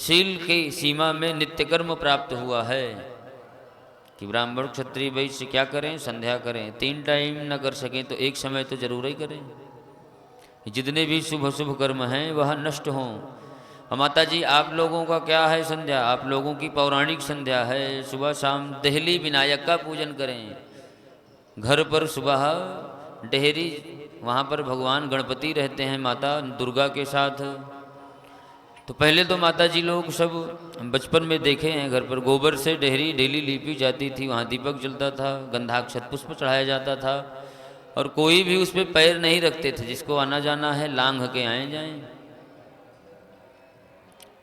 शील की सीमा में नित्य कर्म प्राप्त हुआ है कि ब्राह्मण क्षत्रिय वैश्य क्या करें, संध्या करें, 3 टाइम न कर सकें तो एक समय तो जरूर ही करें। जितने भी शुभ शुभ कर्म हैं वह नष्ट हों। और माता जी आप लोगों का क्या है संध्या, आप लोगों की पौराणिक संध्या है, सुबह शाम देहली विनायक का पूजन करें। घर पर सुबह डेहरी, वहाँ पर भगवान गणपति रहते हैं माता दुर्गा के साथ। तो पहले तो माता जी लोग सब बचपन में देखे हैं, घर पर गोबर से डेहरी डेली लीपी जाती थी, वहाँ दीपक जलता था, गंधाक्षत पुष्प चढ़ाया जाता था, और कोई भी उस पर पैर नहीं रखते थे। जिसको आना जाना है लांघ के आए जाएं।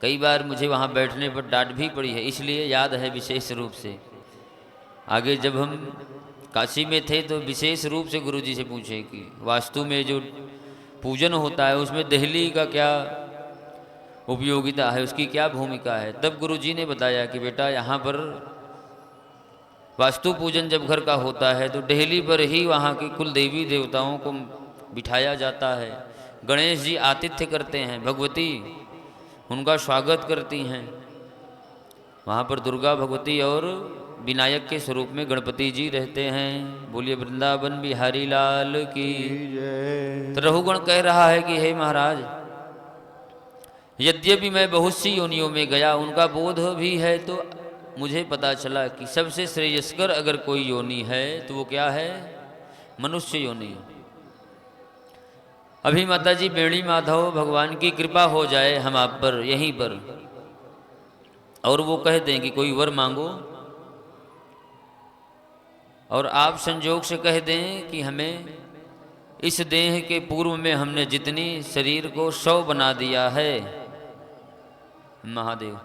कई बार मुझे वहाँ बैठने पर डांट भी पड़ी है, इसलिए याद है विशेष रूप से। आगे जब हम काशी में थे तो विशेष रूप से गुरुजी से पूछे कि वास्तु में जो पूजन होता है उसमें देहली का क्या उपयोगिता है, उसकी क्या भूमिका है। तब गुरुजी ने बताया कि बेटा यहाँ पर वास्तु पूजन जब घर का होता है तो डेहली पर ही वहाँ की कुल देवी देवताओं को बिठाया जाता है। गणेश जी आतिथ्य करते हैं, भगवती उनका स्वागत करती हैं। वहाँ पर दुर्गा भगवती और विनायक के स्वरूप में गणपति जी रहते हैं। बोलिए वृंदावन बिहारी लाल की। तो रघुगण कह रहा है कि हे महाराज, यद्यपि मैं बहुत सी योनियों में गया, उनका बोध भी है, तो मुझे पता चला कि सबसे श्रेयस्कर अगर कोई योनि है तो वो क्या है, मनुष्य योनि। अभी माता जी बेणी माधव भगवान की कृपा हो जाए हम आप पर यहीं पर, और वो कह दें कि कोई वर मांगो, और आप संजोग से कह दें कि हमें इस देह के पूर्व में हमने जितनी शरीर को 100 बना दिया है, महादेव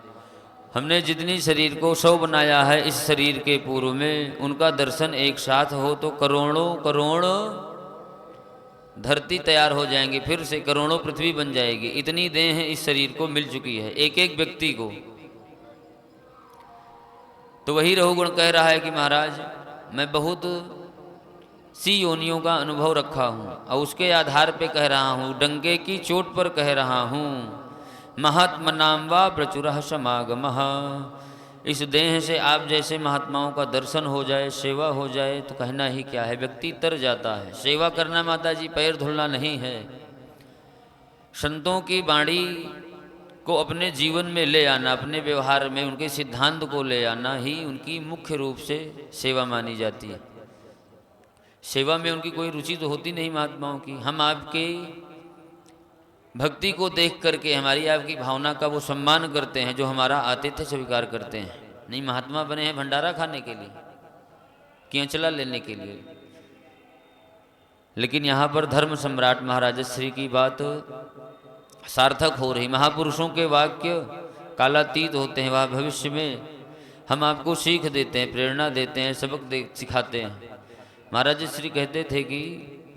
हमने जितनी शरीर को 100 बनाया है, इस शरीर के पूर्व में उनका दर्शन एक साथ हो तो करोड़ों करोड़ धरती तैयार हो जाएंगे, फिर से करोड़ों पृथ्वी बन जाएगी। इतनी देह इस शरीर को मिल चुकी है एक एक व्यक्ति को। तो वही रघुगण कह रहा है कि महाराज मैं बहुत सी योनियों का अनुभव रखा हूँ, और उसके आधार पे कह रहा हूँ, डंके की चोट पर कह रहा हूँ, महात्मा नाम वा प्रचुरः समागमः। इस देह से आप जैसे महात्माओं का दर्शन हो जाए, सेवा हो जाए, तो कहना ही क्या है, व्यक्ति तर जाता है। सेवा करना माता जी पैर धुलना नहीं है, संतों की वाणी को अपने जीवन में ले आना, अपने व्यवहार में उनके सिद्धांत को ले आना ही उनकी मुख्य रूप से सेवा मानी जाती है। सेवा में उनकी कोई रुचि तो होती नहीं महात्माओं की। हम आपके भक्ति को देख करके हमारी आपकी भावना का वो सम्मान करते हैं, जो हमारा आतिथ्य स्वीकार करते हैं। नहीं महात्मा बने हैं भंडारा खाने के लिए, केंचला लेने के लिए। लेकिन यहाँ पर धर्म सम्राट महाराज श्री की बात सार्थक हो रही। महापुरुषों के वाक्य कालातीत होते हैं, वह भविष्य में हम आपको सीख देते हैं, प्रेरणा देते हैं, सबक सिखाते हैं। महाराज श्री कहते थे कि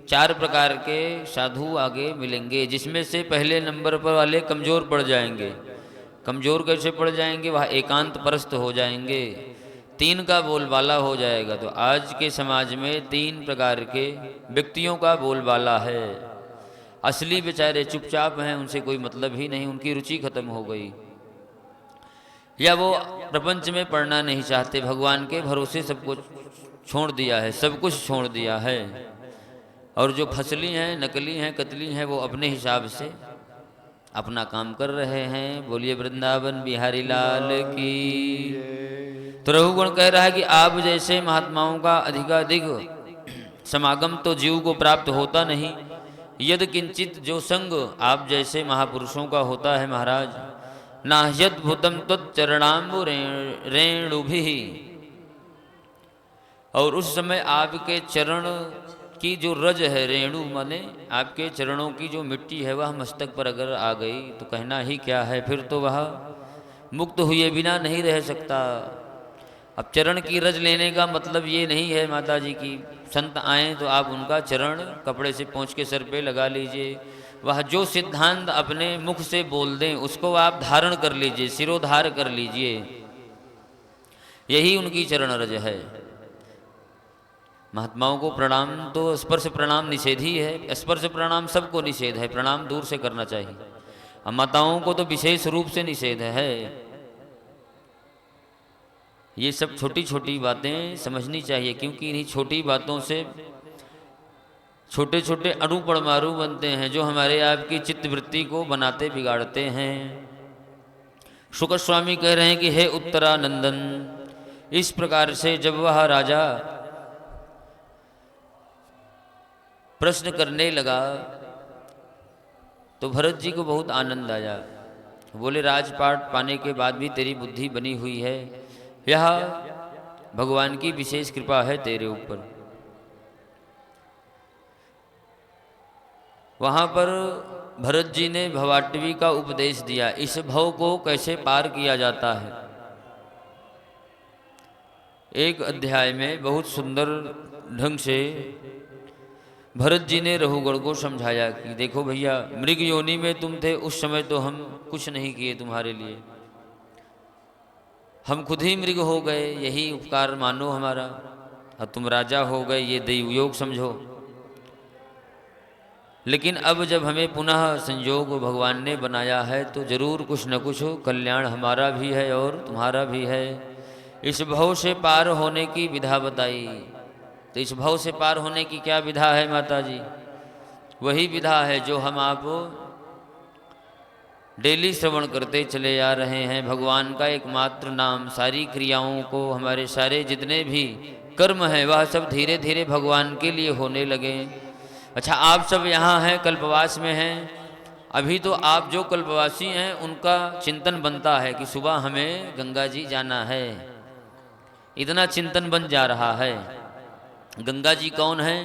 4 प्रकार के साधु आगे मिलेंगे, जिसमें से पहले नंबर पर वाले कमज़ोर पड़ जाएंगे। कमज़ोर कैसे पड़ जाएंगे, वह एकांत परस्त हो जाएंगे, 3 का बोलबाला हो जाएगा। तो आज के समाज में 3 प्रकार के व्यक्तियों का बोलबाला है। असली बेचारे चुपचाप हैं, उनसे कोई मतलब ही नहीं, उनकी रुचि खत्म हो गई, या वो प्रपंच में पढ़ना नहीं चाहते, भगवान के भरोसे सब कुछ छोड़ दिया है, सब कुछ छोड़ दिया है। और जो फसली हैं, नकली हैं, कतली हैं, वो अपने हिसाब से अपना काम कर रहे हैं। बोलिए वृंदावन बिहारी लाल की। तो रघुगण कह रहा है कि आप जैसे महात्माओं का अधिकाधिक समागम तो जीव को प्राप्त होता नहीं, यद किंचित जो संग आप जैसे महापुरुषों का होता है महाराज, नाह्यद भूतम तच्चरणाम्बु रेणुभिः। और उस समय आपके चरण की जो रज है, रेणु माने आपके चरणों की जो मिट्टी है, वह मस्तक पर अगर आ गई तो कहना ही क्या है, फिर तो वह मुक्त हुए बिना नहीं रह सकता। अब चरण की रज लेने का मतलब ये नहीं है माता जी की संत आएँ तो आप उनका चरण कपड़े से पोंछ के सर पे लगा लीजिए। वह जो सिद्धांत अपने मुख से बोल दें उसको आप धारण कर लीजिए, सिरोधार कर लीजिए, यही उनकी चरण रज है। महात्माओं को प्रणाम तो स्पर्श प्रणाम निषेध ही है, स्पर्श प्रणाम सबको निषेध है, प्रणाम दूर से करना चाहिए। अब माताओं को तो विशेष रूप से निषेध है। ये सब छोटी छोटी बातें समझनी चाहिए, क्योंकि इन्हीं छोटी बातों से छोटे छोटे अणु परमाणु बनते हैं जो हमारे आपकी चित्त वृत्ति को बनाते बिगाड़ते हैं। शुक स्वामी कह रहे हैं कि हे उत्तरानंदन, इस प्रकार से जब वह राजा प्रश्न करने लगा तो भरत जी को बहुत आनंद आया। बोले, राजपाट पाने के बाद भी तेरी बुद्धि बनी हुई है, यह भगवान की विशेष कृपा है तेरे ऊपर। वहाँ पर भरत जी ने भवाटवी का उपदेश दिया, इस भव को कैसे पार किया जाता है। एक अध्याय में बहुत सुंदर ढंग से भरत जी ने रघुगण को समझाया कि देखो भैया, मृग योनि में तुम थे उस समय तो हम कुछ नहीं किए तुम्हारे लिए, हम खुद ही मृग हो गए, यही उपकार मानो हमारा, और तुम राजा हो गए, ये दैव योग समझो। लेकिन अब जब हमें पुनः संयोग भगवान ने बनाया है तो जरूर कुछ न कुछ कल्याण हमारा भी है और तुम्हारा भी है। इस भव से पार होने की विधा बताई। तो इस भव से पार होने की क्या विधा है माता जी? वही विधा है जो हम आप डेली श्रवण करते चले आ रहे हैं। भगवान का एकमात्र नाम, सारी क्रियाओं को, हमारे सारे जितने भी कर्म हैं वह सब धीरे धीरे भगवान के लिए होने लगे। अच्छा, आप सब यहाँ हैं, कल्पवास में हैं, अभी तो आप जो कल्पवासी हैं उनका चिंतन बनता है कि सुबह हमें गंगा जी जाना है, इतना चिंतन बन जा रहा है। गंगा जी कौन है?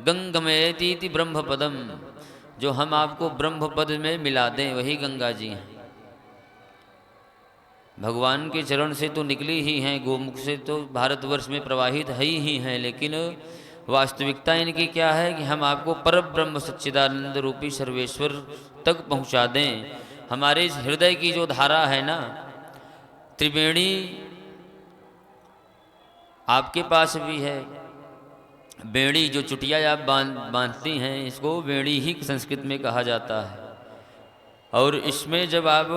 गंगमेतीति ब्रह्म पदम, जो हम आपको ब्रह्म पद में मिला दें वही गंगा जी हैं। भगवान के चरण से तो निकली ही हैं, गोमुख से तो भारतवर्ष में प्रवाहित ही हैं, लेकिन वास्तविकता इनकी क्या है कि हम आपको पर ब्रह्म सच्चिदानंद रूपी सर्वेश्वर तक पहुंचा दें। हमारे इस हृदय की जो धारा है ना, त्रिवेणी आपके पास भी है। बेड़ी जो चुटिया आप बांधती हैं, इसको बेड़ी ही संस्कृत में कहा जाता है। और इसमें जब आप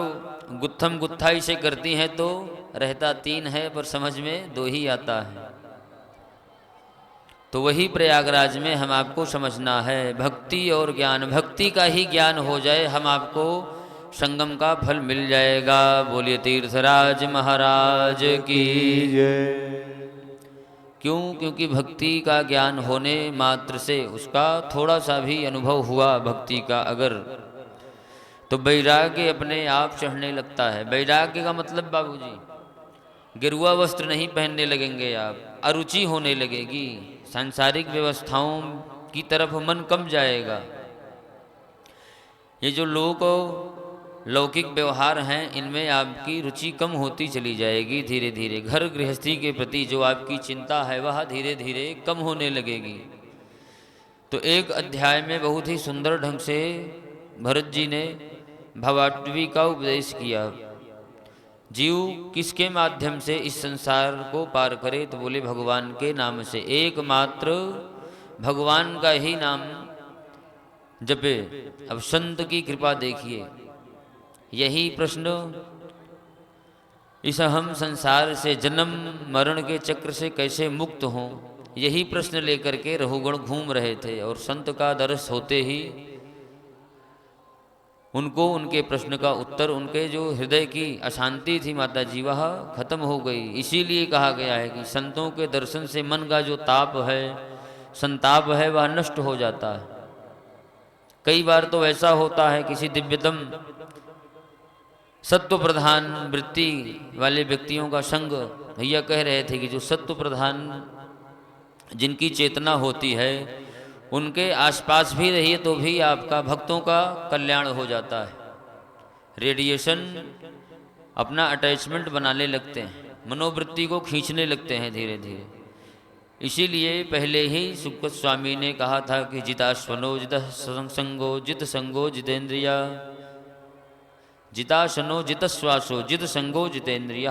गुत्थम गुत्थाई से करती हैं तो रहता 3 है पर समझ में 2 ही आता है। तो वही प्रयागराज में हम आपको समझना है। भक्ति और ज्ञान, भक्ति का ही ज्ञान हो जाए, हम आपको संगम का फल मिल जाएगा। बोलिए तीर्थराज महाराज की जय। क्यों? क्योंकि भक्ति का ज्ञान होने मात्र से उसका थोड़ा सा भी अनुभव हुआ भक्ति का अगर, तो वैराग्य अपने आप चढ़ने लगता है। वैराग्य का मतलब बाबूजी, गिरुआ वस्त्र नहीं पहनने लगेंगे आप, अरुचि होने लगेगी, सांसारिक व्यवस्थाओं की तरफ मन कम जाएगा। ये जो लौकिक व्यवहार हैं इनमें आपकी रुचि कम होती चली जाएगी धीरे धीरे। घर गृहस्थी के प्रति जो आपकी चिंता है वह धीरे धीरे कम होने लगेगी। तो एक अध्याय में बहुत ही सुंदर ढंग से भरत जी ने भवाटवी का उपदेश किया। जीव किसके माध्यम से इस संसार को पार करे? तो बोले भगवान के नाम से। एकमात्र भगवान का ही नाम जपे। अब संत की कृपा देखिए, यही प्रश्न इस हम संसार से, जन्म मरण के चक्र से कैसे मुक्त हों, यही प्रश्न लेकर के रघुगण घूम रहे थे। और संत का दर्श होते ही उनको उनके प्रश्न का उत्तर, उनके जो हृदय की अशांति थी माता जी, वह खत्म हो गई। इसीलिए कहा गया है कि संतों के दर्शन से मन का जो ताप है, संताप है, वह नष्ट हो जाता है। कई बार तो ऐसा होता है, किसी दिव्यतम सत्व प्रधान वृत्ति वाले व्यक्तियों का संग, भैया कह रहे थे कि जो सत्व प्रधान जिनकी चेतना होती है उनके आसपास भी रहिए तो भी आपका भक्तों का कल्याण हो जाता है। रेडिएशन अपना अटैचमेंट बनाने लगते हैं, मनोवृत्ति को खींचने लगते हैं धीरे धीरे। इसीलिए पहले ही सुखद स्वामी ने कहा था कि जिताश्वनो जित संगो जित संगो जितेंद्रिया, जिताशनो जित श्वासो जित संगो जितेंद्रिय।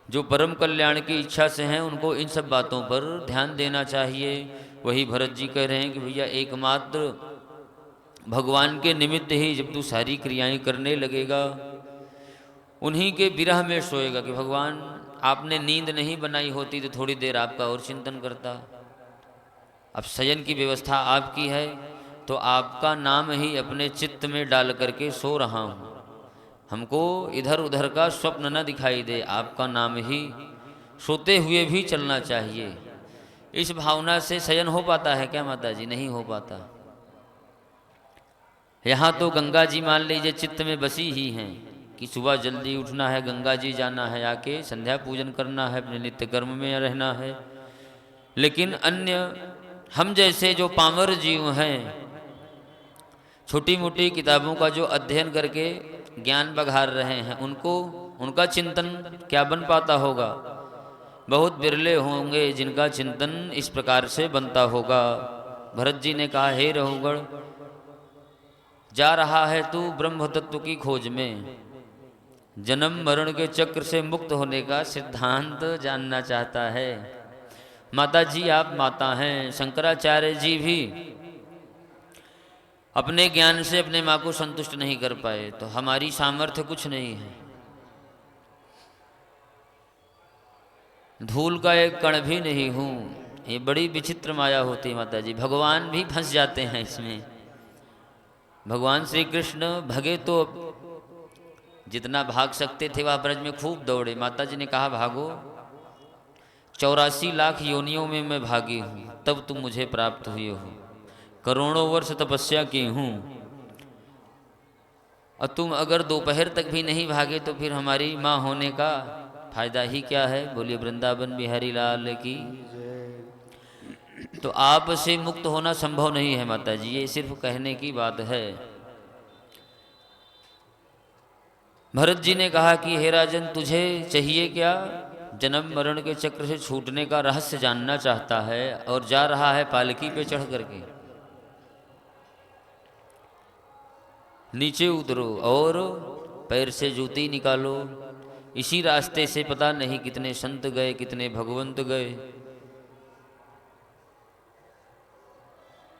जो परम कल्याण की इच्छा से हैं उनको इन सब बातों पर ध्यान देना चाहिए। वही भरत जी कह रहे हैं कि भैया एकमात्र भगवान के निमित्त ही जब तू सारी क्रियाएं करने लगेगा, उन्हीं के विरह में सोएगा कि भगवान आपने नींद नहीं बनाई होती तो थोड़ी देर आपका और चिंतन करता। अब शयन की व्यवस्था आपकी है तो आपका नाम ही अपने चित्त में डाल करके सो रहा हूँ। हमको इधर उधर का स्वप्न न दिखाई दे, आपका नाम ही सोते हुए भी चलना चाहिए। इस भावना से शयन हो पाता है क्या माता जी? नहीं हो पाता। यहाँ तो गंगा जी मान लीजिए चित्त में बसी ही हैं कि सुबह जल्दी उठना है, गंगा जी जाना है, आके संध्या पूजन करना है, अपने नित्य कर्म में रहना है। लेकिन अन्य हम जैसे जो पामर जीव हैं, छोटी मोटी किताबों का जो अध्ययन करके ज्ञान बघार रहे हैं, उनका चिंतन क्या बन पाता होगा? बहुत बिरले होंगे जिनका चिंतन इस प्रकार से बनता होगा। भरत जी ने कहा, हे रहुगण, जा रहा है तू ब्रह्म तत्व की खोज में, जन्म मरण के चक्र से मुक्त होने का सिद्धांत जानना चाहता है। माता जी आप माता हैं, शंकराचार्य जी भी अपने ज्ञान से अपने माँ को संतुष्ट नहीं कर पाए, तो हमारी सामर्थ्य कुछ नहीं है। धूल का एक कण भी नहीं हूँ। ये बड़ी विचित्र माया होती है माता जी। भगवान भी फंस जाते हैं इसमें। भगवान श्री कृष्ण भगे तो जितना भाग सकते थे वह ब्रज में खूब दौड़े। माता जी ने कहा, भागो, 84 लाख योनियों में मैं भागी हूँ, तब तुम मुझे प्राप्त हुए हो। करोड़ों वर्ष तपस्या की हूँ, और तुम अगर दोपहर तक भी नहीं भागे तो फिर हमारी माँ होने का फायदा ही क्या है? बोलिए वृंदावन बिहारी लाल की। तो आप से मुक्त होना संभव नहीं है माता जी, ये सिर्फ कहने की बात है। भरत जी ने कहा कि हे राजन, तुझे चाहिए क्या? जन्म मरण के चक्र से छूटने का रहस्य जानना चाहता है और जा रहा है पालकी पे चढ़ करके। नीचे उतरो और पैर से जूती निकालो। इसी रास्ते से पता नहीं कितने संत गए, कितने भगवंत गए।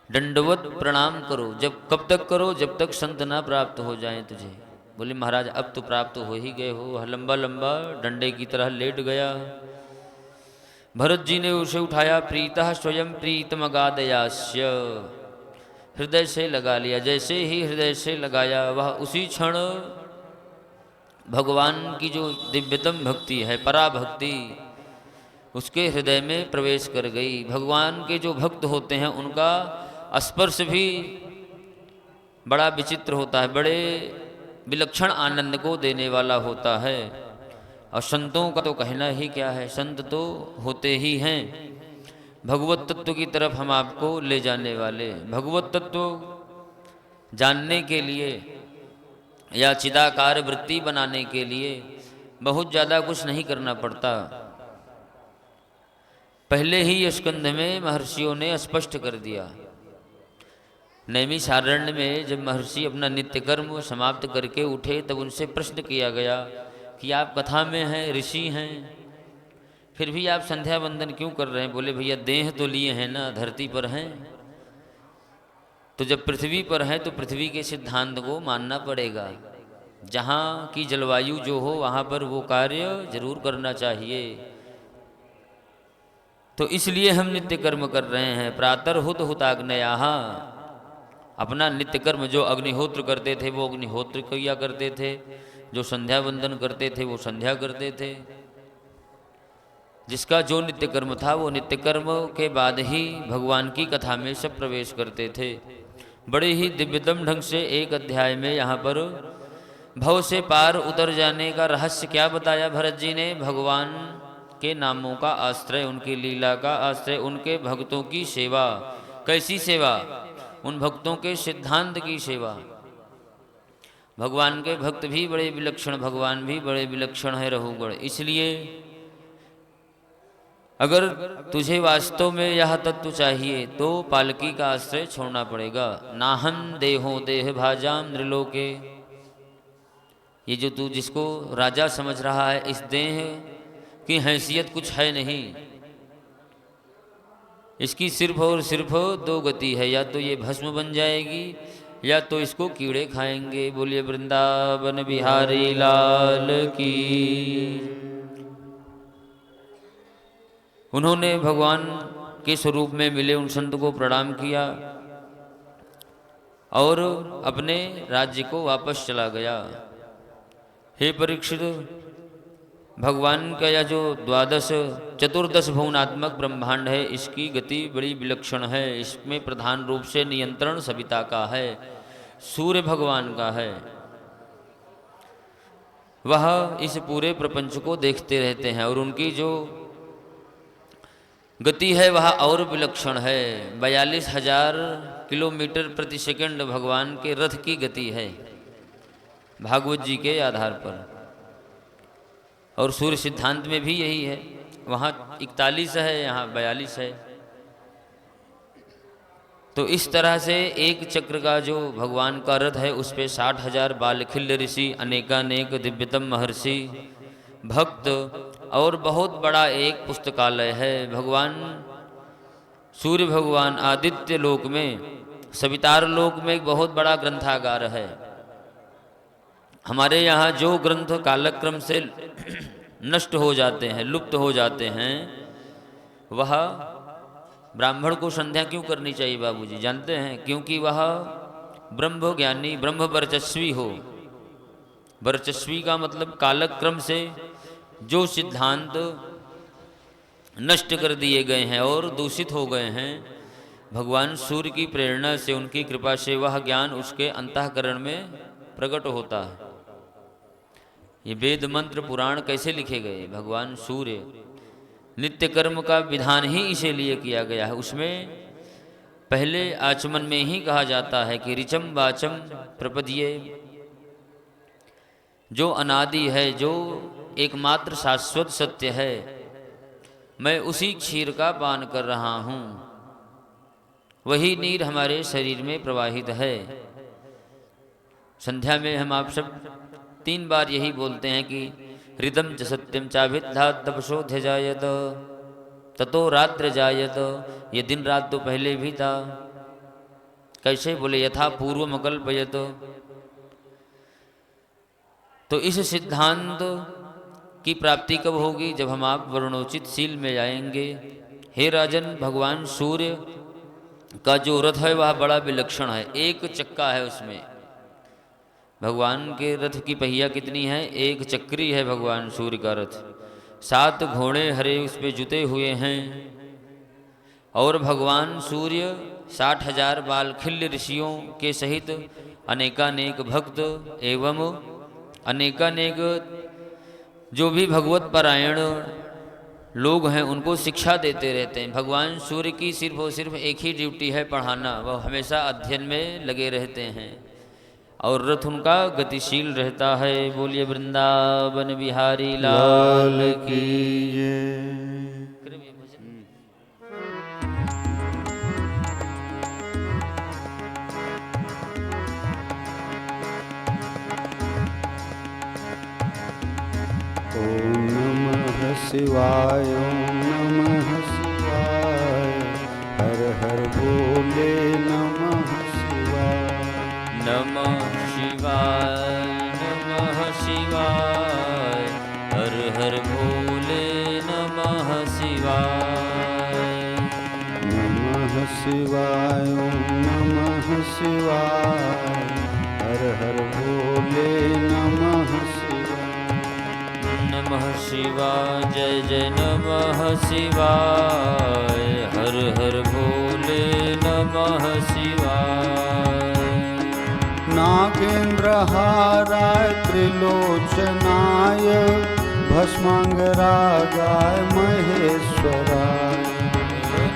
दंडवत प्रणाम करो। कब तक करो? जब तक संत ना प्राप्त हो जाएं तुझे। बोले महाराज अब तो प्राप्त हो ही गए हो। लंबा लंबा डंडे की तरह लेट गया। भरत जी ने उसे उठाया, प्रीतः स्वयं प्रीतमगादयास्य, हृदय से लगा लिया। जैसे ही हृदय से लगाया, वह उसी क्षण भगवान की जो दिव्यतम भक्ति है, पराभक्ति, उसके हृदय में प्रवेश कर गई। भगवान के जो भक्त होते हैं उनका स्पर्श भी बड़ा विचित्र होता है, बड़े विलक्षण आनंद को देने वाला होता है। और संतों का तो कहना ही क्या है, संत तो होते ही हैं भगवत तत्व की तरफ हम आपको ले जाने वाले। भगवत तत्व जानने के लिए या चिदाकार वृत्ति बनाने के लिए बहुत ज़्यादा कुछ नहीं करना पड़ता। पहले ही स्कंध में महर्षियों ने स्पष्ट कर दिया। नैमिषारण्य में जब महर्षि अपना नित्य कर्म समाप्त करके उठे, तब उनसे प्रश्न किया गया कि आप कथा में हैं, ऋषि हैं, फिर भी आप संध्या वंदन क्यों कर रहे हैं? बोले भैया देह तो लिए हैं ना, धरती पर हैं, तो जब पृथ्वी पर हैं तो पृथ्वी के सिद्धांत को मानना पड़ेगा। जहाँ की जलवायु जो हो वहाँ पर वो कार्य जरूर करना चाहिए। तो इसलिए हम नित्य कर्म कर रहे हैं। प्रातर्हुत हुताग्नयाः, अपना नित्य कर्म जो अग्निहोत्र करते थे वो अग्निहोत्र किया करते थे, जो संध्या वंदन करते थे वो संध्या करते थे। जिसका जो नित्य कर्म था वो नित्य कर्म के बाद ही भगवान की कथा में सब प्रवेश करते थे। बड़े ही दिव्यतम ढंग से एक अध्याय में यहाँ पर भव से पार उतर जाने का रहस्य क्या बताया भरत जी ने? भगवान के नामों का आश्रय, उनकी लीला का आश्रय, उनके भक्तों की सेवा। कैसी सेवा? उन भक्तों के सिद्धांत की सेवा। भगवान के भक्त भी बड़े विलक्षण, भगवान भी बड़े विलक्षण है रहुगण। इसलिए अगर तुझे वास्तव में यह तत्व चाहिए तो पालकी का आश्रय छोड़ना पड़ेगा। नाहं देहो देह भाजाम नृलोके, ये जो तू जिसको राजा समझ रहा है, इस देह की हैसियत कुछ है नहीं। इसकी सिर्फ और सिर्फ दो गति है, या तो ये भस्म बन जाएगी या तो इसको कीड़े खाएंगे। बोलिए वृंदावन बिहारी लाल की। उन्होंने भगवान के स्वरूप में मिले उन संत को प्रणाम किया और अपने राज्य को वापस चला गया। हे परीक्षित, भगवान का यह जो चतुर्दश भुवनात्मक ब्रह्मांड है, इसकी गति बड़ी विलक्षण है। इसमें प्रधान रूप से नियंत्रण सविता का है, सूर्य भगवान का है। वह इस पूरे प्रपंच को देखते रहते हैं और उनकी जो गति है वह और विलक्षण है। 42,000 किलोमीटर प्रति सेकंड भगवान के रथ की गति है भागवत जी के आधार पर। और सूर्य सिद्धांत में भी यही है, वहाँ 41 है, यहाँ 42 है। तो इस तरह से एक चक्र का जो भगवान का रथ है उस पे 60,000 बालखिल्य ऋषि, अनेकानेक दिव्यतम महर्षि, भक्त और बहुत बड़ा एक पुस्तकालय है। भगवान सूर्य भगवान आदित्य लोक में, सवितार लोक में एक बहुत बड़ा ग्रंथागार है। हमारे यहाँ जो ग्रंथ कालक्रम से नष्ट हो जाते हैं, लुप्त हो जाते हैं, वह ब्राह्मण को संध्या क्यों करनी चाहिए बाबूजी? जानते हैं? क्योंकि वह ब्रह्म ज्ञानी, ब्रह्म वर्चस्वी हो। वर्चस्वी का मतलब कालक्रम से जो सिद्धांत नष्ट कर दिए गए हैं और दूषित हो गए हैं, भगवान सूर्य की प्रेरणा से, उनकी कृपा से वह ज्ञान उसके अंतःकरण में प्रकट होता है। ये वेद मंत्र पुराण कैसे लिखे गए? भगवान सूर्य, नित्य कर्म का विधान ही इसीलिए किया गया है। उसमें पहले आचमन में ही कहा जाता है कि ऋचम वाचम प्रपद्ये, जो अनादि है, जो एकमात्र शाश्वत सत्य है, मैं उसी क्षीर का पान कर रहा हूँ, वही नीर हमारे शरीर में प्रवाहित है। संध्या में हम आप सब 3 बार यही बोलते हैं कि हृदम च सत्यम चाभिद्धा तपशोध्य जायत ततो रात्र जायत। ये दिन रात तो पहले भी था। कैसे बोले? यथा पूर्व अकल्पयत। तो इस सिद्धांत की प्राप्ति कब होगी? जब हम आप वर्णोचित शील में जाएंगे। हे राजन, भगवान सूर्य का जो रथ है वह बड़ा विलक्षण है। एक चक्का है उसमें। भगवान के रथ की पहिया कितनी है? एक चक्री है भगवान सूर्य का रथ। 7 घोड़े हरे उस पे जुते हुए हैं और भगवान सूर्य 60,000 बालखिल्य ऋषियों के सहित अनेकानेक भक्त एवं अनेकानेक जो भी भगवत परायण लोग हैं उनको शिक्षा देते रहते हैं। भगवान सूर्य की सिर्फ और सिर्फ एक ही ड्यूटी है, पढ़ाना। वह हमेशा अध्ययन में लगे रहते हैं और रथ उनका गतिशील रहता है। बोलिए वृंदावन बिहारी लाल की जय। ओम नमः शिवाय, ओम नमः शिवाय, हर हर भोले नमः शिवाय। नमः शिवाय, नमः शिवाय, हर हर भोले नमः शिवाय। नमः शिवाय, ओम नमः शिवाय, हर हर भोले नमः शिवाय। नमः शिवाय, जय जय नमः शिवाय, हर हर भोले नमः शिवाय। नागेन्द्रहाराय त्रिलोचनाय, भस्मांगरागाय महेश्वराय।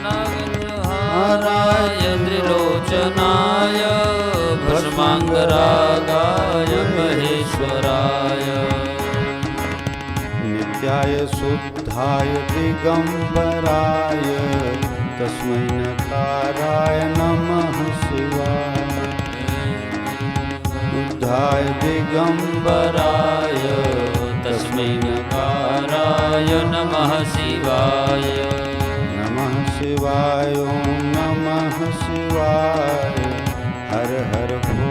नागेन्द्रहाराय त्रिलोचनाय, भस्मांगरागाय महेश्वराय। नित्याय शुद्धाय दिगंबराय, तस्मै नकाराय नमः शिवाय। शुद्धाय दिगंबराय, तस्मै नकाराय नमः शिवाय। नमः शिवाय, ओम नमः शिवाय, हर हर भोले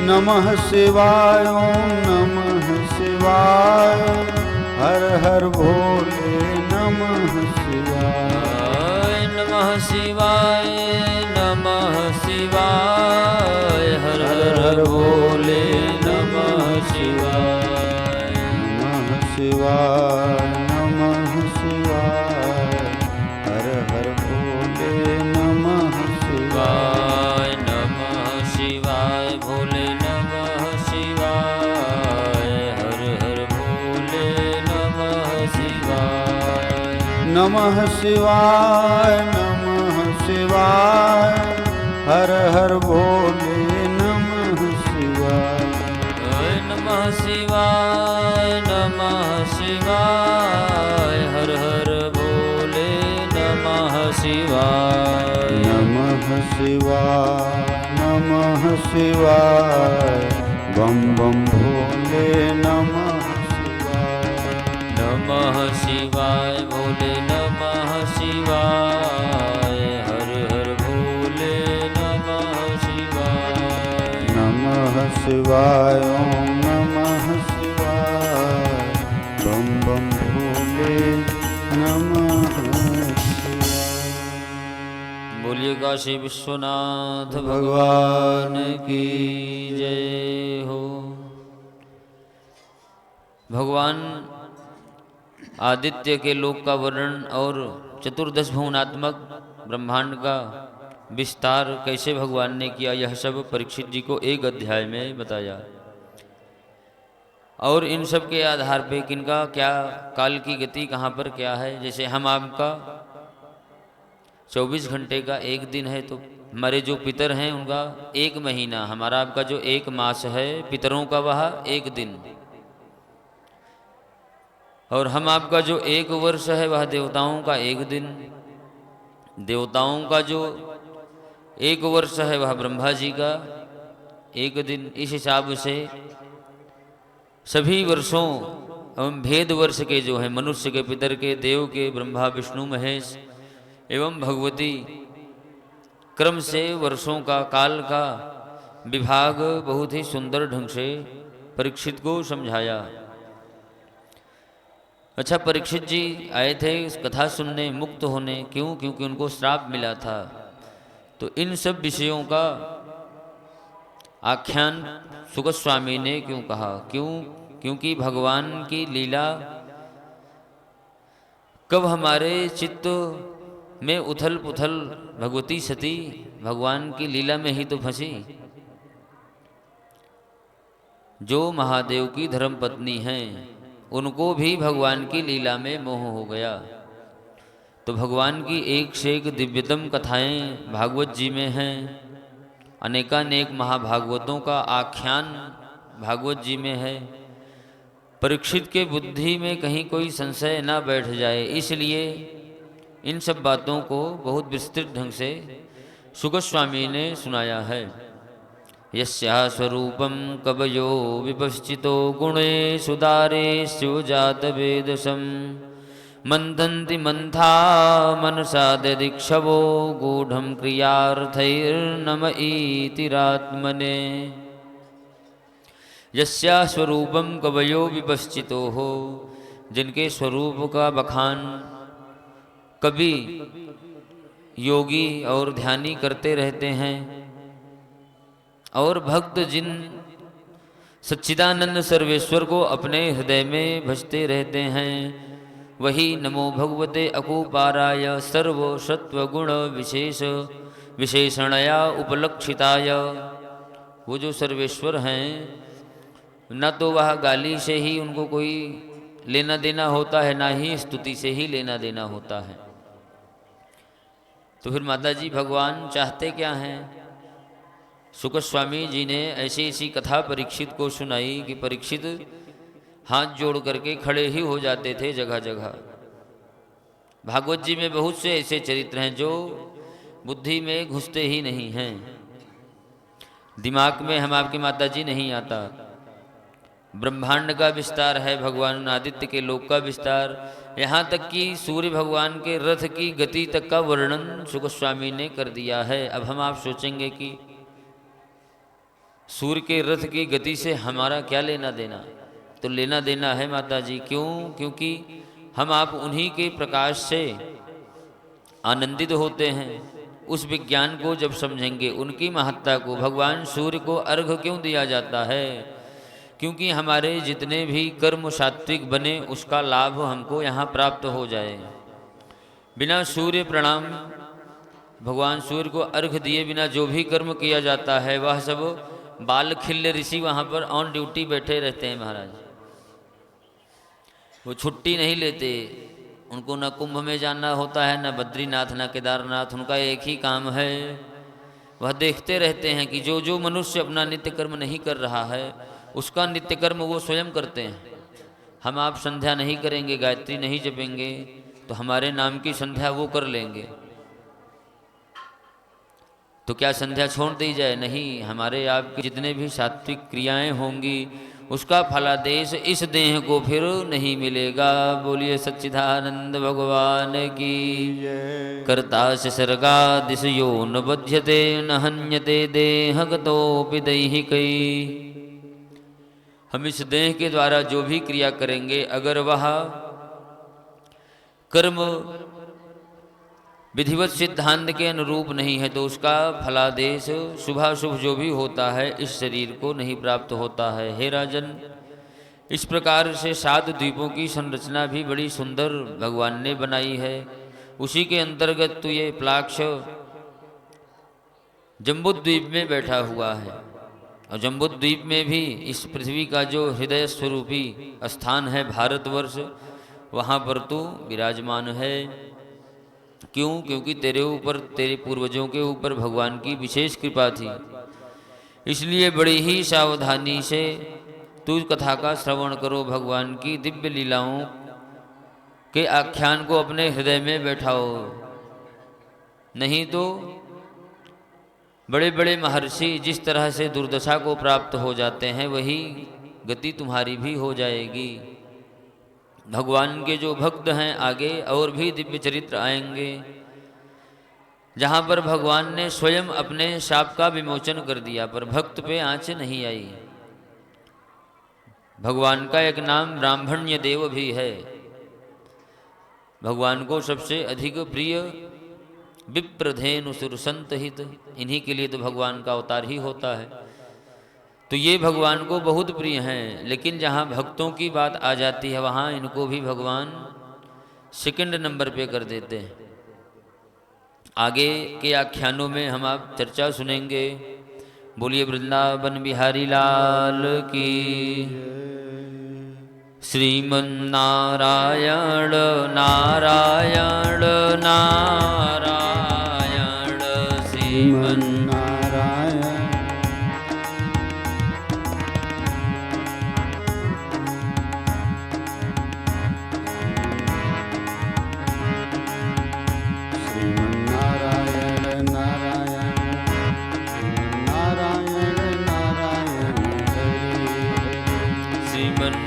नमः शिवाय ओम नमः शिवाय हर हर भोले नमः शिवाय नमः शिवाय नमः शिवाय हर हर भोले नमः शिवाय नमः शिवाय नमः शिवाय हर हर भोले नमः शिवाय नमः शिवाय भोले नमः शिवाय हर हर भोले नमः शिवाय नमः शिवाय नमः शिवाय हर हर भोले नमः शिवाय नमः शिवाय नमः शिवाय हर हर भोले नमः शिवाय नमः शिवाय बम बम भोले नमः शिवाय नमः शिवाय भोले नमः शिवाय हर हर भोले नमः शिवाय नमः शिवाय ओम नमः शिवाय बम बम भोले नमः शिवाय। बोलिए काशी विश्वनाथ भगवान की जय हो। भगवान आदित्य के लोक का वर्णन और चतुर्दश भुवनात्मक ब्रह्मांड का विस्तार कैसे भगवान ने किया, यह सब परीक्षित जी को एक अध्याय में बताया। और इन सब के आधार पे किनका क्या काल की गति कहाँ पर क्या है। जैसे हम आपका 24 घंटे का एक दिन है, तो हमारे जो पितर हैं उनका एक महीना, हमारा आपका जो एक मास है पितरों का वह एक दिन, और हम आपका जो एक वर्ष है वह देवताओं का एक दिन, देवताओं का जो एक वर्ष है वह ब्रह्मा जी का एक दिन। इस हिसाब से सभी वर्षों एवं भेद वर्ष के जो हैं मनुष्य के, पितर के, देव के, ब्रह्मा विष्णु महेश एवं भगवती, क्रम से वर्षों का काल का विभाग बहुत ही सुंदर ढंग से परीक्षित को समझाया। अच्छा, परीक्षित जी आए थे इस कथा सुनने, मुक्त होने, क्यों? क्योंकि उनको श्राप मिला था। तो इन सब विषयों का आख्यान सुगत स्वामी ने क्यों कहा? क्योंकि भगवान की लीला कब हमारे चित्त में उथल पुथल, भगवती सती भगवान की लीला में ही तो फंसी। जो महादेव की धर्म पत्नी हैं उनको भी भगवान की लीला में मोह हो गया। तो भगवान की एक से एक दिव्यतम कथाएं भागवत जी में हैं, अनेकानेक महाभागवतों का आख्यान भागवत जी में है। परीक्षित के बुद्धि में कहीं कोई संशय ना बैठ जाए, इसलिए इन सब बातों को बहुत विस्तृत ढंग से सुगत स्वामी ने सुनाया है। यस्या स्वरूपम कवयो विपश्चितो गुणेषु दारेषु जातवेदसं मंथन्ति मंथा मनसा ददिक्षवो गूढ़ं क्रियार्थैर्नम इतिरात्मने। यस्या स्वरूपम कवयो विपश्चितो हो, जिनके स्वरूप का बखान कवि, योगी और ध्यानी करते रहते हैं, और भक्त जिन सच्चिदानंद सर्वेश्वर को अपने हृदय में भजते रहते हैं, वही नमो भगवते अकुपाराय सर्व सत्व गुण विशेष विशेषणया उपलक्षिताय। वो जो सर्वेश्वर हैं, न तो वह गाली से ही उनको कोई लेना देना होता है, ना ही स्तुति से ही लेना देना होता है। तो फिर माता जी भगवान चाहते क्या हैं? सुगत स्वामी जी ने ऐसी ऐसी कथा परीक्षित को सुनाई कि परीक्षित हाथ जोड़ करके खड़े ही हो जाते थे जगह जगह। भागवत जी में बहुत से ऐसे चरित्र हैं जो बुद्धि में घुसते ही नहीं हैं, दिमाग में हम आपकी माता जी नहीं आता। ब्रह्मांड का विस्तार है, भगवान आदित्य के लोक का विस्तार, यहाँ तक कि सूर्य भगवान के रथ की गति तक का वर्णन सुगत स्वामी ने कर दिया है। अब हम आप सोचेंगे कि सूर्य के रथ की गति से हमारा क्या लेना देना? तो लेना देना है माता जी। क्यों? क्योंकि हम आप उन्हीं के प्रकाश से आनंदित होते हैं। उस विज्ञान को जब समझेंगे, उनकी महत्ता को, भगवान सूर्य को अर्घ्य क्यों दिया जाता है? क्योंकि हमारे जितने भी कर्म सात्विक बने उसका लाभ हमको यहाँ प्राप्त हो जाए। बिना सूर्य प्रणाम, भगवान सूर्य को अर्घ्य दिए बिना जो भी कर्म किया जाता है वह सब बाल खिल्ले ऋषि वहाँ पर ऑन ड्यूटी बैठे रहते हैं महाराज। वो छुट्टी नहीं लेते। उनको न कुंभ में जाना होता है, न बद्रीनाथ, न केदारनाथ। उनका एक ही काम है, वह देखते रहते हैं कि जो जो मनुष्य अपना नित्य कर्म नहीं कर रहा है उसका नित्य कर्म वो स्वयं करते हैं। हम आप संध्या नहीं करेंगे, गायत्री नहीं जपेंगे, तो हमारे नाम की संध्या वो कर लेंगे। तो क्या संध्या छोड़ दी जाए? नहीं। हमारे आपकी जितने भी सात्विक क्रियाएं होंगी उसका फलादेश इस देह को फिर नहीं मिलेगा। बोलिए सच्चिदानंद भगवान की। कर्ता से सर्गा दिश यो न बध्यते न हन्यते देहगतोपि दैहिकै। हम इस देह के द्वारा जो भी क्रिया करेंगे, अगर वह कर्म विधिवत सिद्धांत के अनुरूप नहीं है तो उसका फलादेश शुभाशुभ जो भी होता है इस शरीर को नहीं प्राप्त होता है। हे राजन, इस प्रकार से 7 द्वीपों की संरचना भी बड़ी सुंदर भगवान ने बनाई है। उसी के अंतर्गत तो ये प्लाक्ष जम्बूद्वीप में बैठा हुआ है। और जम्बूद्वीप में भी इस पृथ्वी का जो हृदय स्वरूपी स्थान है भारतवर्ष, वहाँ पर तू विराजमान है। क्यों? क्योंकि तेरे ऊपर, तेरे पूर्वजों के ऊपर भगवान की विशेष कृपा थी। इसलिए बड़ी ही सावधानी से तू कथा का श्रवण करो, भगवान की दिव्य लीलाओं के आख्यान को अपने हृदय में बैठाओ। नहीं तो बड़े बड़े महर्षि जिस तरह से दुर्दशा को प्राप्त हो जाते हैं वही गति तुम्हारी भी हो जाएगी। भगवान के जो भक्त हैं, आगे और भी दिव्य चरित्र आएंगे जहाँ पर भगवान ने स्वयं अपने शाप का विमोचन कर दिया पर भक्त पे आँच नहीं आई। भगवान का एक नाम ब्राह्मण्य देव भी है। भगवान को सबसे अधिक प्रिय विप्रधेनु सुरसंत हित, इन्हीं के लिए तो भगवान का अवतार ही होता है। तो ये भगवान को बहुत प्रिय हैं। लेकिन जहाँ भक्तों की बात आ जाती है वहाँ इनको भी भगवान सेकंड नंबर पे कर देते हैं। आगे के आख्यानों में हम आप चर्चा सुनेंगे। बोलिए वृंदावन बिहारी लाल की। श्रीमन्नारायण नारायण नारायण श्रीमन्नारायण।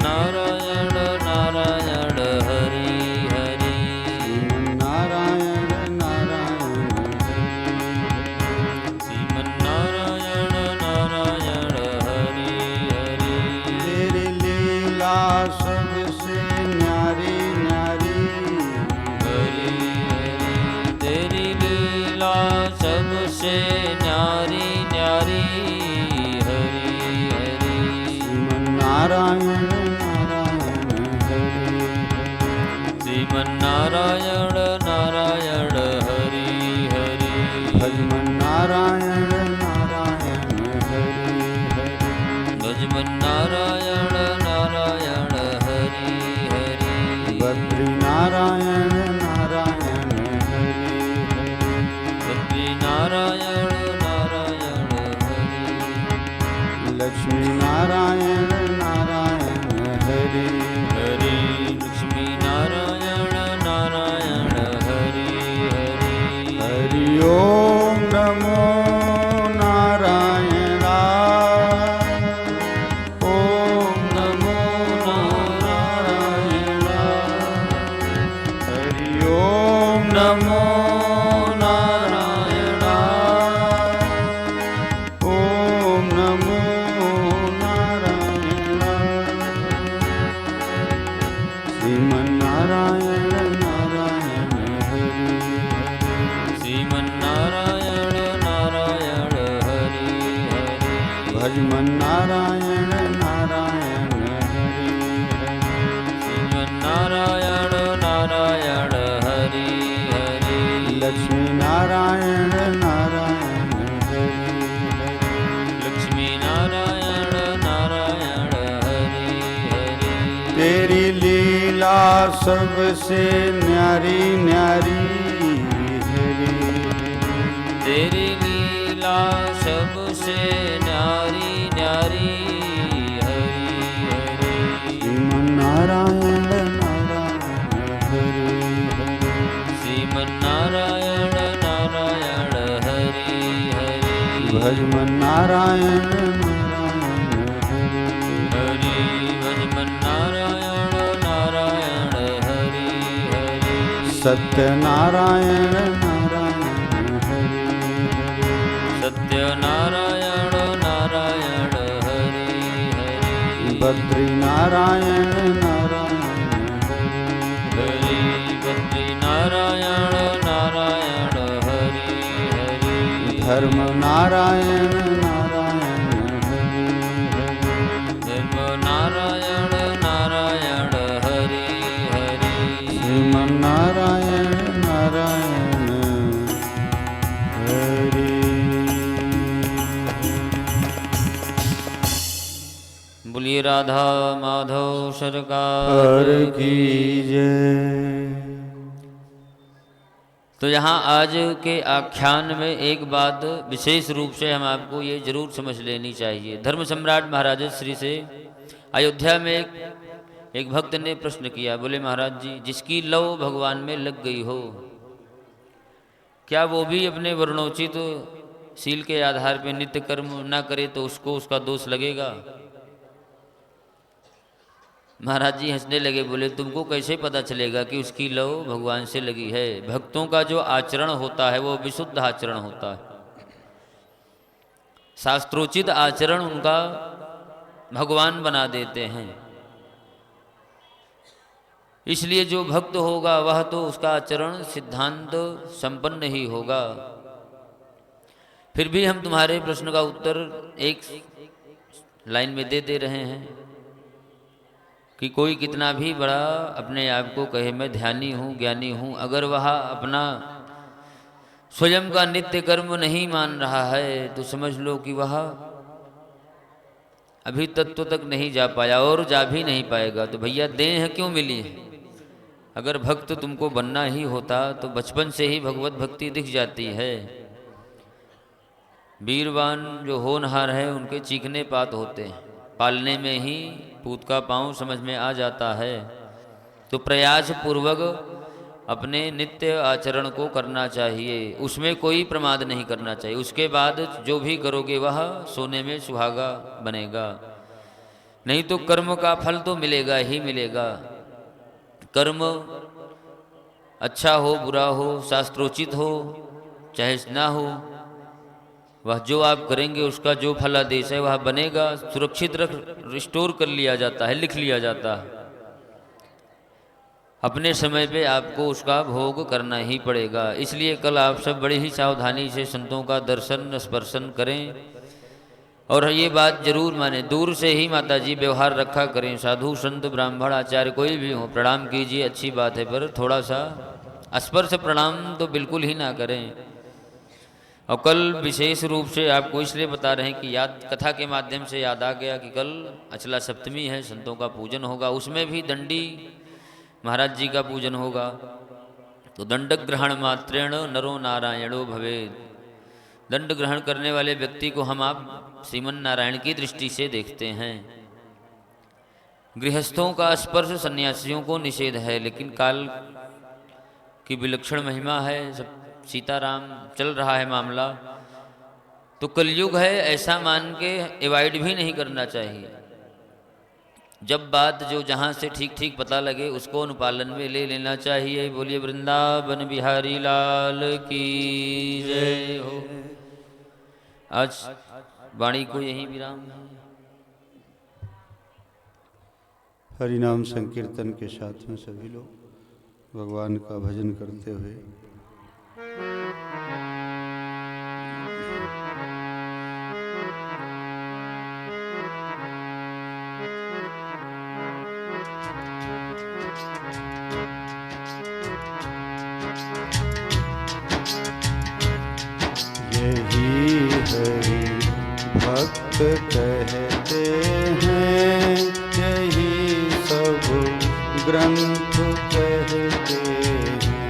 नारायण नारायण हरि हरि। नारायण नारायण हरि। श्रीमन्नारायण नारायण हरि हरि। तेरी लीला सबसे न्यारी न्यारी हरि हरि। तेरी लीला सबसे न्यारी न्यारी हरि हरि। नारायण नारायण नारायण हरि हरि। भजमन नारायण नारायण हरि हरि। भजमन नारायण नारायण हरि हरि। बद्री नारायण नारायण हरि हरि। बद्री नारायण नारायण हरि। लक्ष्मी नारायण नारायण हरि हरि। लक्ष्मी नारायण नारायण हरि हरि। हरि ओम नमो नारायणाय। ओम नमो नारायणाय। हरि ओम नमो नारायणाय। ओम नमो भजमन नारायण नारायण हरि हरि। श्रीमन्नारायण नारायण हरि हरि। लक्ष्मी नारायण नारायण हरि हरि। लक्ष्मी नारायण नारायण हरि हरि। तेरी लीला सबसे न्यारी न्यारी हरि हरि। तेरी लीला सबसे न्यारी न्यारी हरि हरि। श्रीमन्नारायण नारायण हरि हरि। श्रीमन्नारायण नारायण हरि हरि। भजमन नारायण नारायण हरि हरि भजमन्नारायण नारायण हरि हरि। सत्यनारायण नारायण हरि हरि। सत्यनारायण नारायण हरि हरि। बद्री नारायण नारायण हरि हरि बद्री नारायण नारायण हरि हरि। धर्म नारायण नारायण हरि हरि। धर्म नारायण नारायण हरि हरि। श्रीमन्नारायण नारायण हरि। बोलिए राधा माधव सरकार हर की जय। तो यहाँ आज के आख्यान में एक बात विशेष रूप से हम आपको ये जरूर समझ लेनी चाहिए। धर्म सम्राट महाराज श्री से अयोध्या में एक भक्त ने प्रश्न किया। बोले महाराज जी, जिसकी लौ भगवान में लग गई हो, क्या वो भी अपने वर्णोचित शील के आधार पर नित्य कर्म ना करे तो उसको उसका दोष लगेगा? महाराज जी हंसने लगे। बोले तुमको कैसे पता चलेगा कि उसकी लौ भगवान से लगी है? भक्तों का जो आचरण होता है वो विशुद्ध आचरण होता है। शास्त्रोचित आचरण उनका भगवान बना देते हैं। इसलिए जो भक्त होगा वह तो उसका आचरण सिद्धांत संपन्न ही होगा। फिर भी हम तुम्हारे प्रश्न का उत्तर एक लाइन में दे रहे हैं कि कोई कितना भी बड़ा अपने आप को कहे मैं ध्यानी हूँ ज्ञानी हूँ, अगर वह अपना स्वयं का नित्य कर्म नहीं मान रहा है तो समझ लो कि वह अभी तत्व तक नहीं जा पाया और जा भी नहीं पाएगा। तो भैया देह क्यों मिली है? अगर भक्त तुमको बनना ही होता तो बचपन से ही भगवत भक्ति दिख जाती है। वीरवान जो होनहार है उनके चीखने पात होते हैं, पालने में ही पूत का पाँव समझ में आ जाता है। तो प्रयास पूर्वक अपने नित्य आचरण को करना चाहिए, उसमें कोई प्रमाद नहीं करना चाहिए। उसके बाद जो भी करोगे वह सोने में सुहागा बनेगा। नहीं तो कर्म का फल तो मिलेगा ही मिलेगा। कर्म अच्छा हो बुरा हो, शास्त्रोचित हो चाहे ना हो, वह जो आप करेंगे उसका जो फलादेश है वह बनेगा। सुरक्षित रिस्टोर कर लिया जाता है, लिख लिया जाता है। अपने समय पे आपको उसका भोग करना ही पड़ेगा। इसलिए कल आप सब बड़ी ही सावधानी से संतों का दर्शन स्पर्शन करें और ये बात जरूर माने, दूर से ही माता जी व्यवहार रखा करें। साधु संत ब्राह्मण आचार्य कोई भी हो प्रणाम कीजिए, अच्छी बात है, पर थोड़ा सा स्पर्श प्रणाम तो बिल्कुल ही ना करें। और कल विशेष रूप से आपको इसलिए बता रहे हैं कि याद कथा के माध्यम से याद आ गया कि कल अचला सप्तमी है, संतों का पूजन होगा, उसमें भी दंडी महाराज जी का पूजन होगा। तो दंड ग्रहण मात्रेण नरो नारायणो भवेद। दंड ग्रहण करने वाले व्यक्ति को हम आप श्रीमन नारायण की दृष्टि से देखते हैं। गृहस्थों का स्पर्श सन्यासियों को निषेध है, लेकिन काल की विलक्षण महिमा है। सब सीताराम चल रहा है मामला, तो कलयुग है ऐसा मान के अवॉइड भी नहीं करना चाहिए। जब बात जो जहाँ से ठीक ठीक पता लगे उसको अनुपालन में ले लेना चाहिए। बोलिए वृंदावन बिहारी लाल की जय हो। आज वाणी को यहीं विराम है। हरिनाम संकीर्तन के साथ में सभी लोग भगवान का भजन करते हुए हरि भक्त कहते हैं, यही सब ग्रंथ कहते हैं।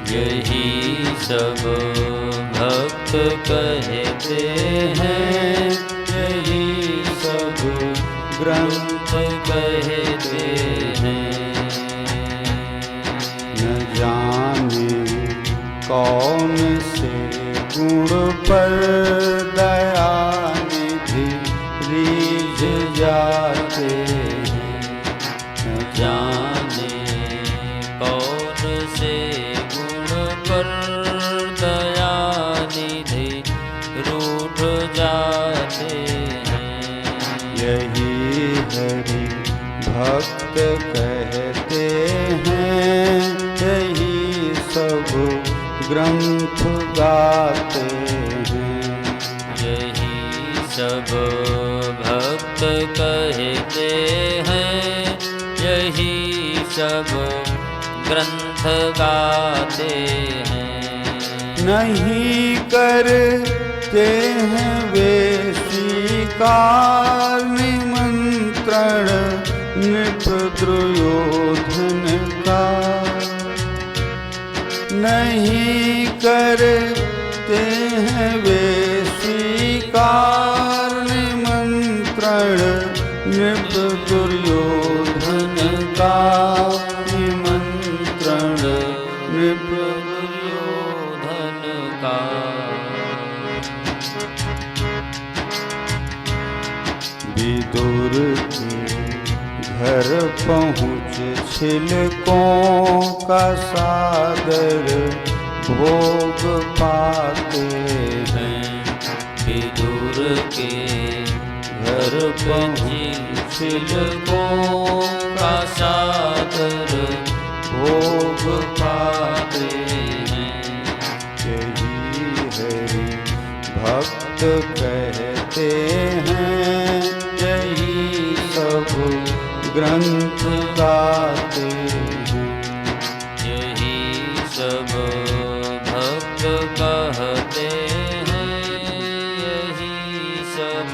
यही सब भक्त कहते हैं, यही सब ग्रंथ कहते हैं। न जाने कौन से गुण पर दयानिधि रीझ जाते हैं। न जाने कौन से गुण पर दयानिधि रूठ जाते हैं। यही हरि भक्त कहते हैं, यही सब ग्रंथ गाते हैं। यही सब भक्त कहते हैं, यही सब ग्रंथ गाते हैं। नहीं करते हैं वे स्वीकार निमंत्रण नृप दुर्योधन का। नहीं करते हैं वे स्वीकार निमंत्रण नृप दुर्योधन का। निमंत्रण नृप दुर्योधन का। विदुर के घर पहुँच छिलकों का सादर भोग पाते हैं। विदुर के घर पहुँच छिलकों का सादर भोग पाते हैं। यही हरि भक्त कहते हैं, यही सब ग्रंथ गाते हैं। यही सब भक्त कहते हैं, यही सब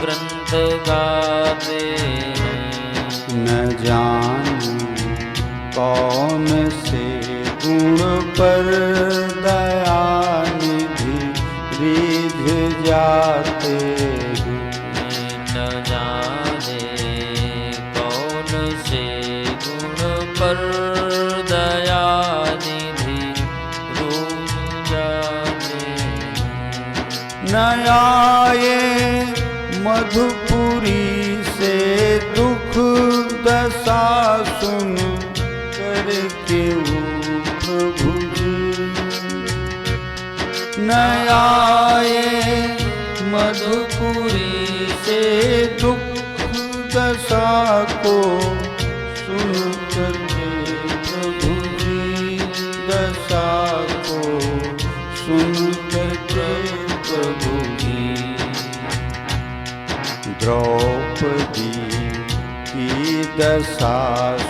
ग्रंथ गाते हैं। न जाने कौन से गुण पर दयानिधि रीझ जाते हैं। न जाने कौन से गुण पर दयानिधि रूठ जाते हैं। न आए मधुपुरी से दुख दशा सुन करके प्रभु जी। न आए मधुपुरी से दुख दशा को सुन करके प्रभु जी। दशा को सुन करके प्रभु जी। द्रौपदी की दशा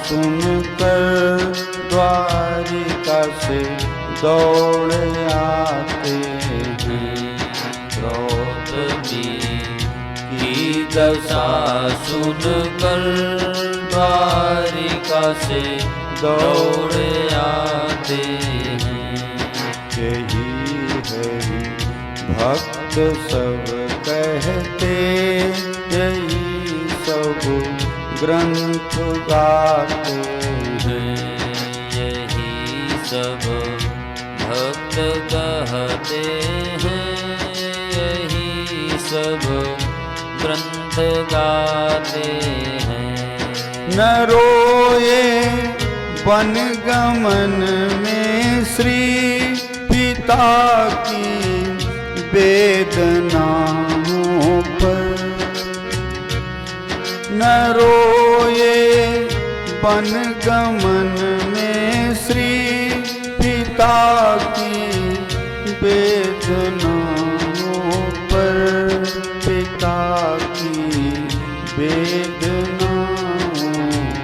सुनकर द्वारिका से दौड़ आते हैं। द्रौपदी की दशा सुनकर द्वारिका से दौड़ आते हैं। यही हरि भक्त सब कहते, यही सब ग्रंथ गाते हैं। यही सब भक्त कहते हैं, यही सब ग्रंथ गाते हैं। न रोए वन गमन में श्री पिता की वेदनाओं पर। न रोए वन गमन में श्री पिता की वेदनाओं पर। पिता की वेदनाओं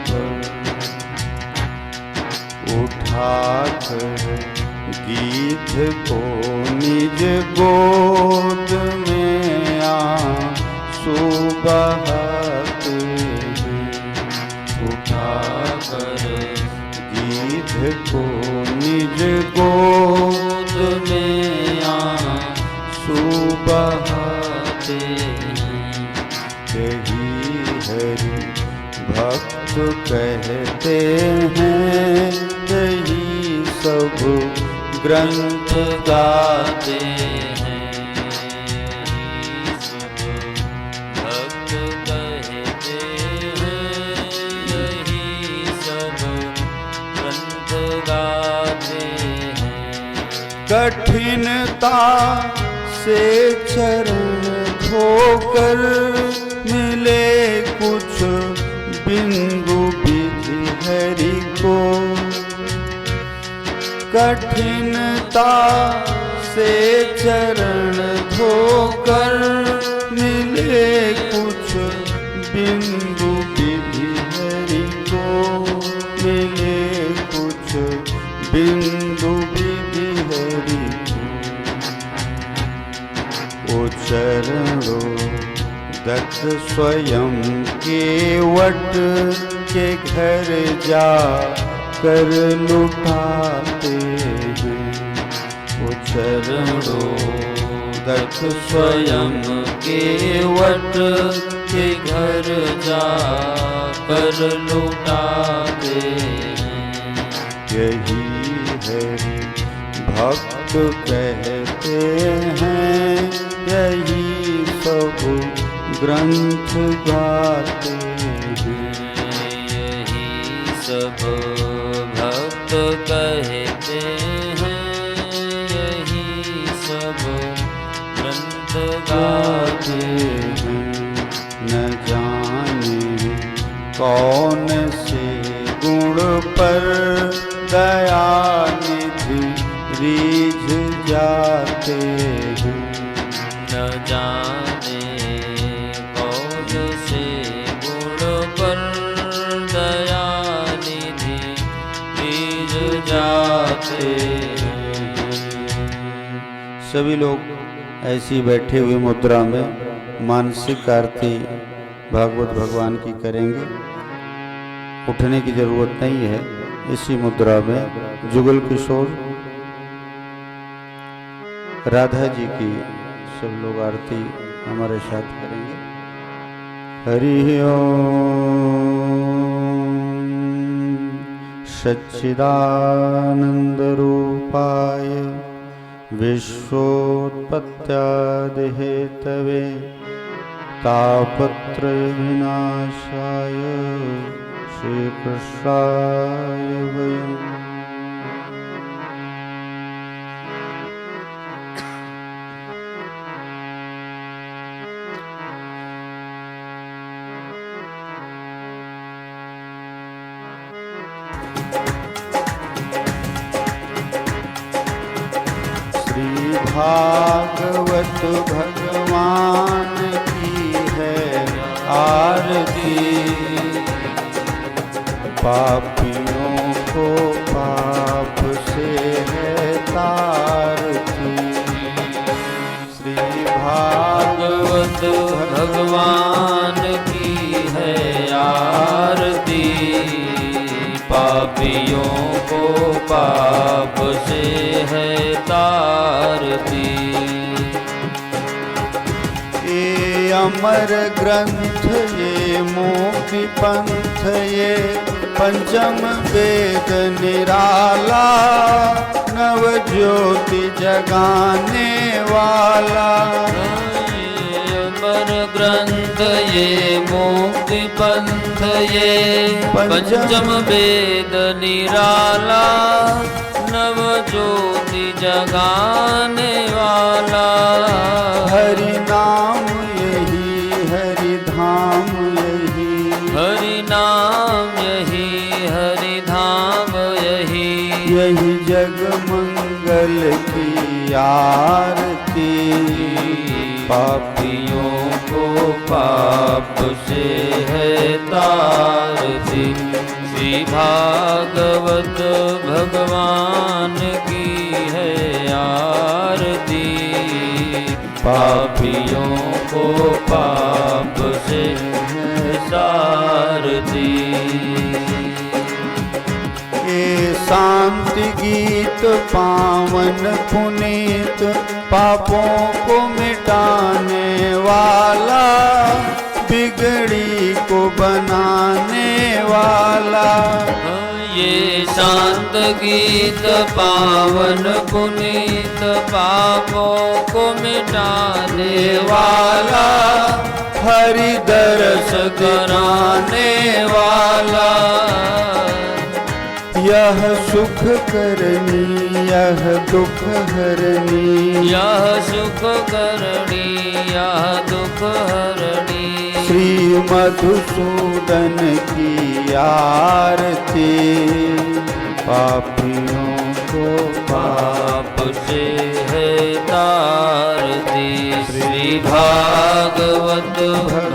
पर उठाकर गीत को निज गोद में आंसू बहाते हैं। उठाकर गीध को निज गोद में आंसू बहाते हैं। यही हरि भक्त कहते हैं, यही सब ग्रंथ गाते हैं। सब भक्त कहते हैं, यही सब ग्रंथ गाते हैं। कठिनता से चरण धोकर मिले कुछ बिंदु विधि हरि को। कठिनता से चरण धोकर मिले कुछ बिंदु विधि हरि को। मिले कुछ बिंदु विधि हरि को। ओ चरणों दत्त स्वयं के वट के घर जा कर लुटाते हैं। वो चरणों दत्त स्वयं के वट के घर जा कर लुटाते हैं। यही हरि भक्त कहते हैं, यही सब ग्रंथ गाते हैं। यही सब भक्त कहते हैं, यही सब ग्रंथ गाते हैं। न जाने कौन से गुण पर दयानिधि रीझ जाते हैं। न जाने कौन से गुण पर दयानिधि रीझ जाते हैं। सभी लोग ऐसी बैठे हुए मुद्रा में मानसिक आरती भागवत भगवान की करेंगे। उठने की जरूरत नहीं है। इसी मुद्रा में जुगल किशोर राधा जी की सब लोग आरती हमारे साथ करेंगे। हरि ओम सच्चिदानंद रूपाय विश्वोत्पत्त्यादि हेतवे तापत्रय विनाशाय श्री कृष्णाय वयम्। भागवत भगवान की है आरती। पापियों को पाप से है तारती। श्री भागवत भगवान की है आरती। पापियों को पाप से है तारती। ये अमर ग्रंथ ये मोक्ष पंथ ये पंचम वेद निराला। नव ज्योति जगाने वाला। अमर ग्रंथ ये मुक्ति पंथ ये पंचम वेद निराला। नव ज्योति जगाने वाला। हरि नाम यही हरि धाम यही। हरि नाम यही हरि धाम यही। यही जग मंगल की आरती। पापियों को पाप से है तारती। श्री भागवत भगवान की है आरती। पापियों को पाप से सारती। ये शांति गीत पावन पुनीत पापों को मिटाने वाला, बिगड़ी को बनाने वाला। ये शांत गीत पावन पुनीत पापों को मिटाने वाला, हरि दर्श कराने वाला। यह सुख करनी यह दुख हरनी, यह सुख करणी यह दुख हरणी। श्री मधुसूदन की आरती। पापियों को पाप से है तारती। श्री भागवत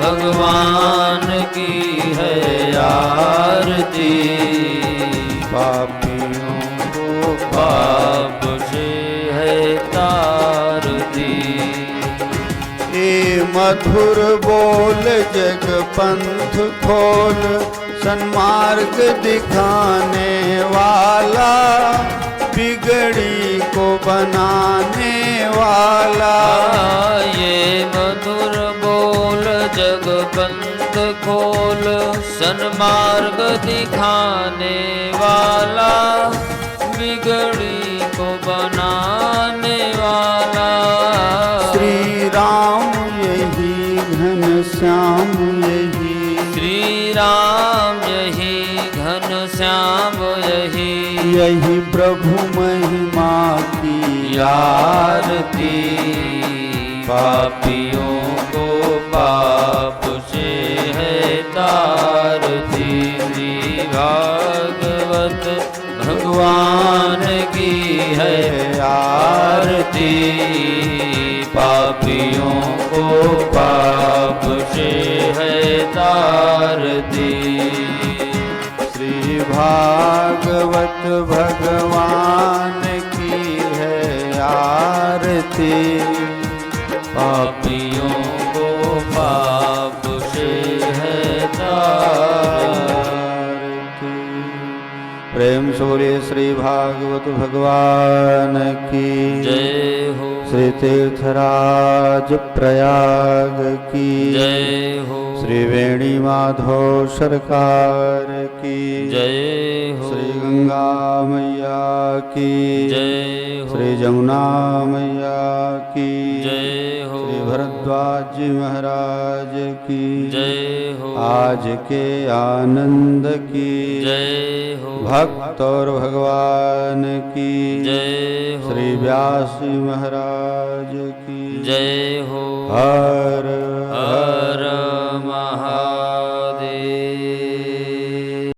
भगवान की है आरती। पापियों को पाप से है तारती। ए मधुर बोल जग पंथ खोल, सन्मार्ग दिखाने वाला, बिगड़ी को बनाने वाला। ये मधुर बोल जग पंथ खोल, सन्मार्ग दिखाने वाला, बिगड़ी को बनाने वाला। श्री राम यही घन श्याम यही, श्री राम यही घन श्याम यही। यही प्रभु महिमा की आरती। पापियों को पाप से है तारती। श्री भागवत भगवान की है आरती। पापियों को पाप से है तारती। श्री भागवत भगवान की है आरती। पापियों को पाप से है तारती। प्रेम से बोलिए श्री भागवत भगवान की जय हो। श्री तीर्थराज प्रयाग की जय हो। श्री वेणी माधव सरकार की जय हो। श्री गंगा मैया की जय हो। श्री जमुना मैया की जय हो। श्री भरद्वाज जी महाराज की जय हो। आज के आनंद की जय हो। भक्त और भगवान की जय हो। श्री व्यास जी महाराज की जय हो। हर हर महा